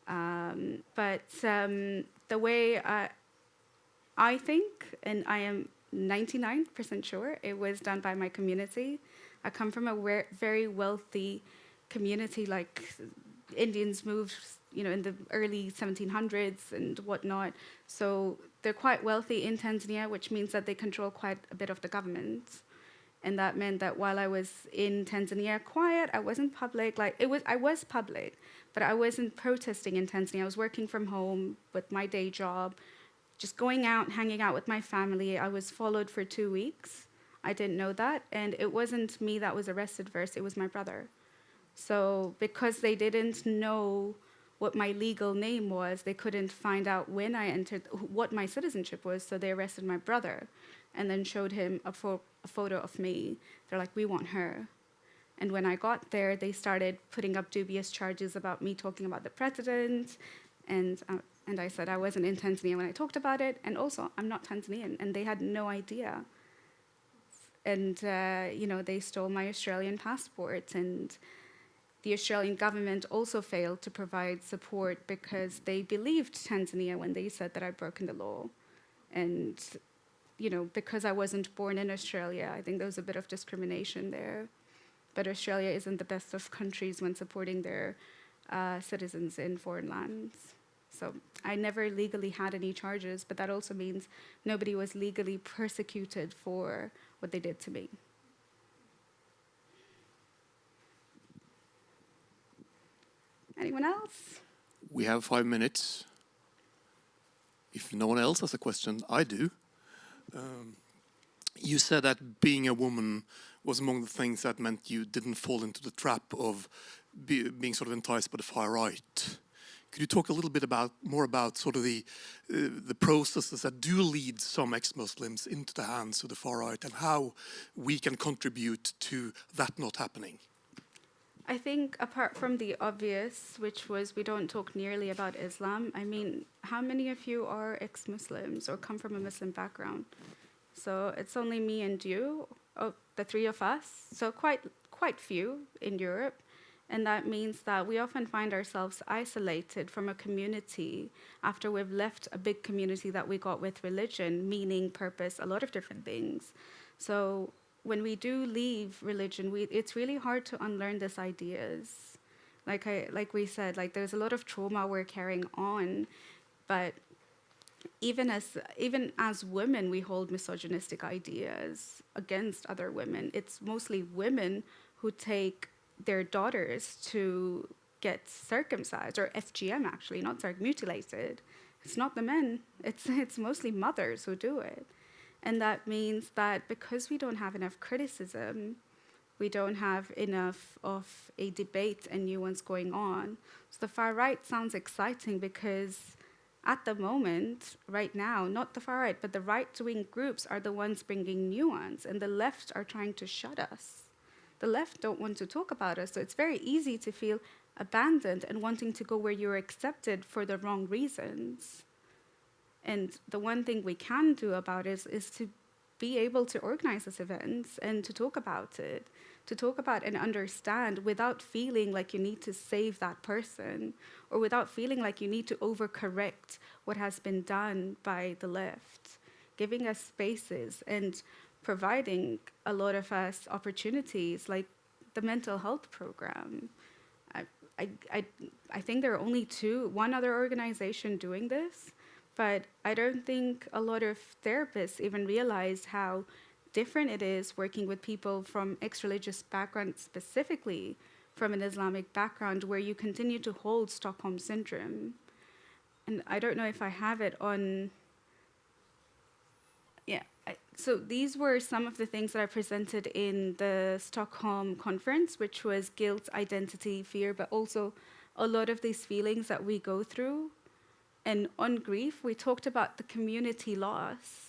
But the way I think, and I am 99% sure, it was done by my community. I come from a very wealthy community, like Indians moved, in the early 1700s and whatnot. So they're quite wealthy in Tanzania, which means that they control quite a bit of the government. And that meant that while I was in Tanzania quiet, I wasn't public. I was public, but I wasn't protesting in Tanzania. I was working from home with my day job, just going out, hanging out with my family. I was followed for 2 weeks. I didn't know that. And it wasn't me that was arrested first, it was my brother. So because they didn't know what my legal name was, they couldn't find out when I entered, what my citizenship was, so they arrested my brother and then showed him a photo of me. They're like, we want her. And when I got there, they started putting up dubious charges about me talking about the president, and I said I wasn't in Tanzania when I talked about it, and also I'm not Tanzanian, and they had no idea. And they stole my Australian passport, and the Australian government also failed to provide support because they believed Tanzania when they said that I'd broken the law. And, because I wasn't born in Australia, I think there was a bit of discrimination there. But Australia isn't the best of countries when supporting their citizens in foreign lands. So I never legally had any charges, but that also means nobody was legally persecuted for what they did to me. Anyone else? We have 5 minutes. If no one else has a question, I do. You said that being a woman was among the things that meant you didn't fall into the trap of being sort of enticed by the far right. Could you talk a little bit more about sort of the processes that do lead some ex-Muslims into the hands of the far right, and how we can contribute to that not happening? I think apart from the obvious, which was we don't talk nearly about Islam, I mean, how many of you are ex-Muslims or come from a Muslim background? So it's only me and you, the three of us, so quite few in Europe. And that means that we often find ourselves isolated from a community after we've left a big community that we got with religion, meaning, purpose, a lot of different things. So when we do leave religion, it's really hard to unlearn these ideas. Like we said, there's a lot of trauma we're carrying on, but even as women, we hold misogynistic ideas against other women. It's mostly women who take their daughters to get circumcised, or FGM actually, not mutilated. It's not the men. It's mostly mothers who do it. And that means that because we don't have enough criticism, we don't have enough of a debate and nuance going on. So the far right sounds exciting because at the moment, right now, not the far right, but the right-wing groups are the ones bringing nuance, and the left are trying to shut us. The left don't want to talk about us, so it's very easy to feel abandoned and wanting to go where you're accepted for the wrong reasons. And the one thing we can do about it is to be able to organize these events and to talk about it, to talk about and understand without feeling like you need to save that person or without feeling like you need to overcorrect what has been done by the left, giving us spaces and providing a lot of us opportunities like the mental health program. I think there are only one other organization doing this, but I don't think a lot of therapists even realize how different it is working with people from ex-religious backgrounds, specifically from an Islamic background, where you continue to hold Stockholm Syndrome. And I don't know if I have it on. Yeah, so these were some of the things that I presented in the Stockholm conference, which was guilt, identity, fear, but also a lot of these feelings that we go through. And on grief, we talked about the community loss.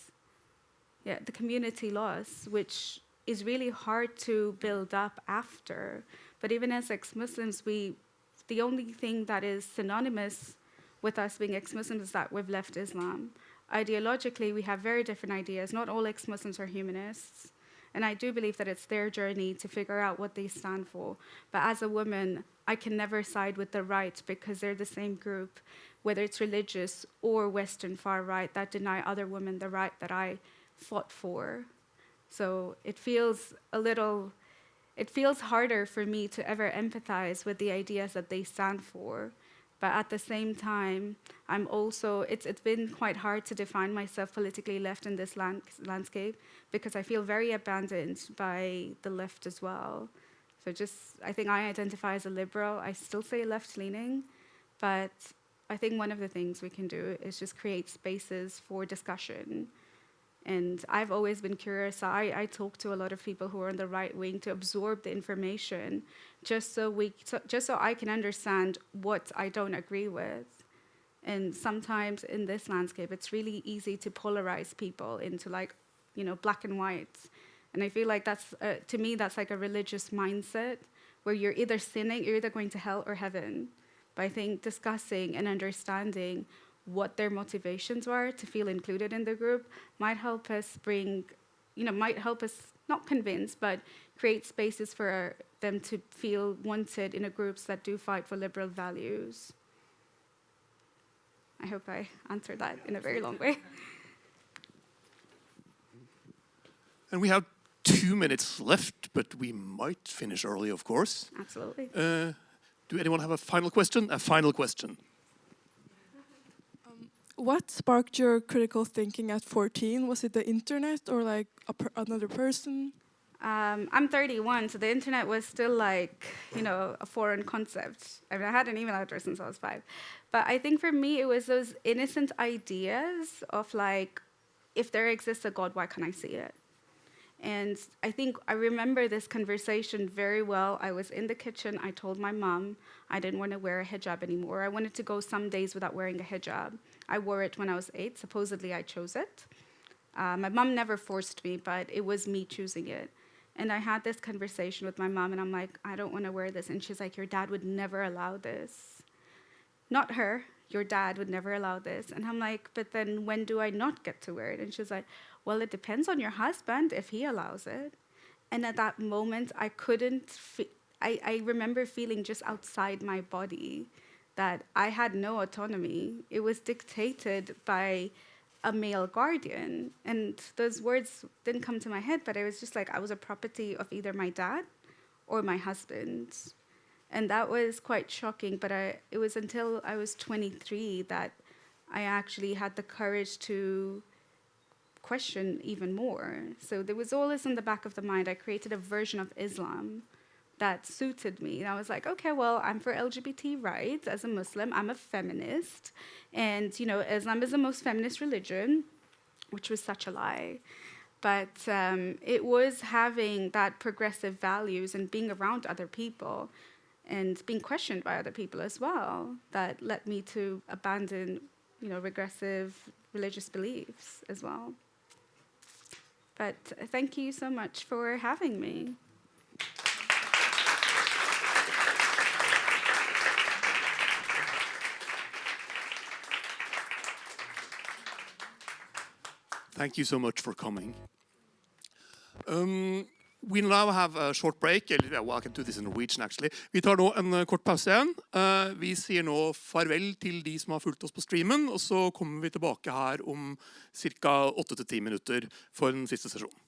Yeah, the community loss, which is really hard to build up after. But even as ex-Muslims, the only thing that is synonymous with us being ex-Muslims is that we've left Islam. Ideologically, we have very different ideas. Not all ex-Muslims are humanists. And I do believe that it's their journey to figure out what they stand for. But as a woman, I can never side with the right because they're the same group, whether it's religious or Western far right, that deny other women the right that I fought for. So it feels harder for me to ever empathize with the ideas that they stand for. But at the same time, it's been quite hard to define myself politically left in this landscape because I feel very abandoned by the left as well. So I think I identify as a liberal. I still say left-leaning, but I think one of the things we can do is just create spaces for discussion. And I've always been curious. I talk to a lot of people who are on the right wing to absorb the information, just so I can understand what I don't agree with. And sometimes in this landscape, it's really easy to polarize people into black and white. And I feel like to me, that's like a religious mindset where you're either sinning, you're either going to hell or heaven. But I think discussing and understanding what their motivations were to feel included in the group might help us not convince, but create spaces for them to feel wanted in groups that do fight for liberal values. I hope I answered that in a very long way. And we have 2 minutes left, but we might finish early, of course. Absolutely. Do anyone have a final question? A final question. What sparked your critical thinking at 14? Was it the internet or like another person? I'm 31, so the internet was still a foreign concept. I mean, I had an email address since I was 5. But I think for me, it was those innocent ideas of if there exists a God, why can't I see it? And I think I remember this conversation very well. I was in the kitchen. I told my mom I didn't want to wear a hijab anymore. I wanted to go some days without wearing a hijab. I wore it when I was 8. Supposedly, I chose it. My mom never forced me, but it was me choosing it. And I had this conversation with my mom, and I'm like, I don't want to wear this. And she's like, your dad would never allow this. Not her. Your dad would never allow this. And I'm like, but then when do I not get to wear it? And she's like, well, it depends on your husband if he allows it. And at that moment, I remember feeling just outside my body that I had no autonomy. It was dictated by a male guardian. And those words didn't come to my head, but it was just like I was a property of either my dad or my husband. And that was quite shocking, but it was until I was 23 that I actually had the courage to question even more. So there was all this in the back of the mind. I created a version of Islam that suited me. And I was like, okay, well, I'm for LGBT rights as a Muslim. I'm a feminist. And, Islam is the most feminist religion, which was such a lie. But it was having that progressive values and being around other people and being questioned by other people as well that led me to abandon, regressive religious beliefs as well. But thank you so much for having me. Thank you so much for coming. We now have a short break. Well, I can do this in Norwegian, actually. Vi tar nå en kort pause igjen. Vi sier nå farvel til de som har fulgt oss på streamen, og så kommer vi tilbake her om ca. 8 til 10 minutter for den siste sesjonen.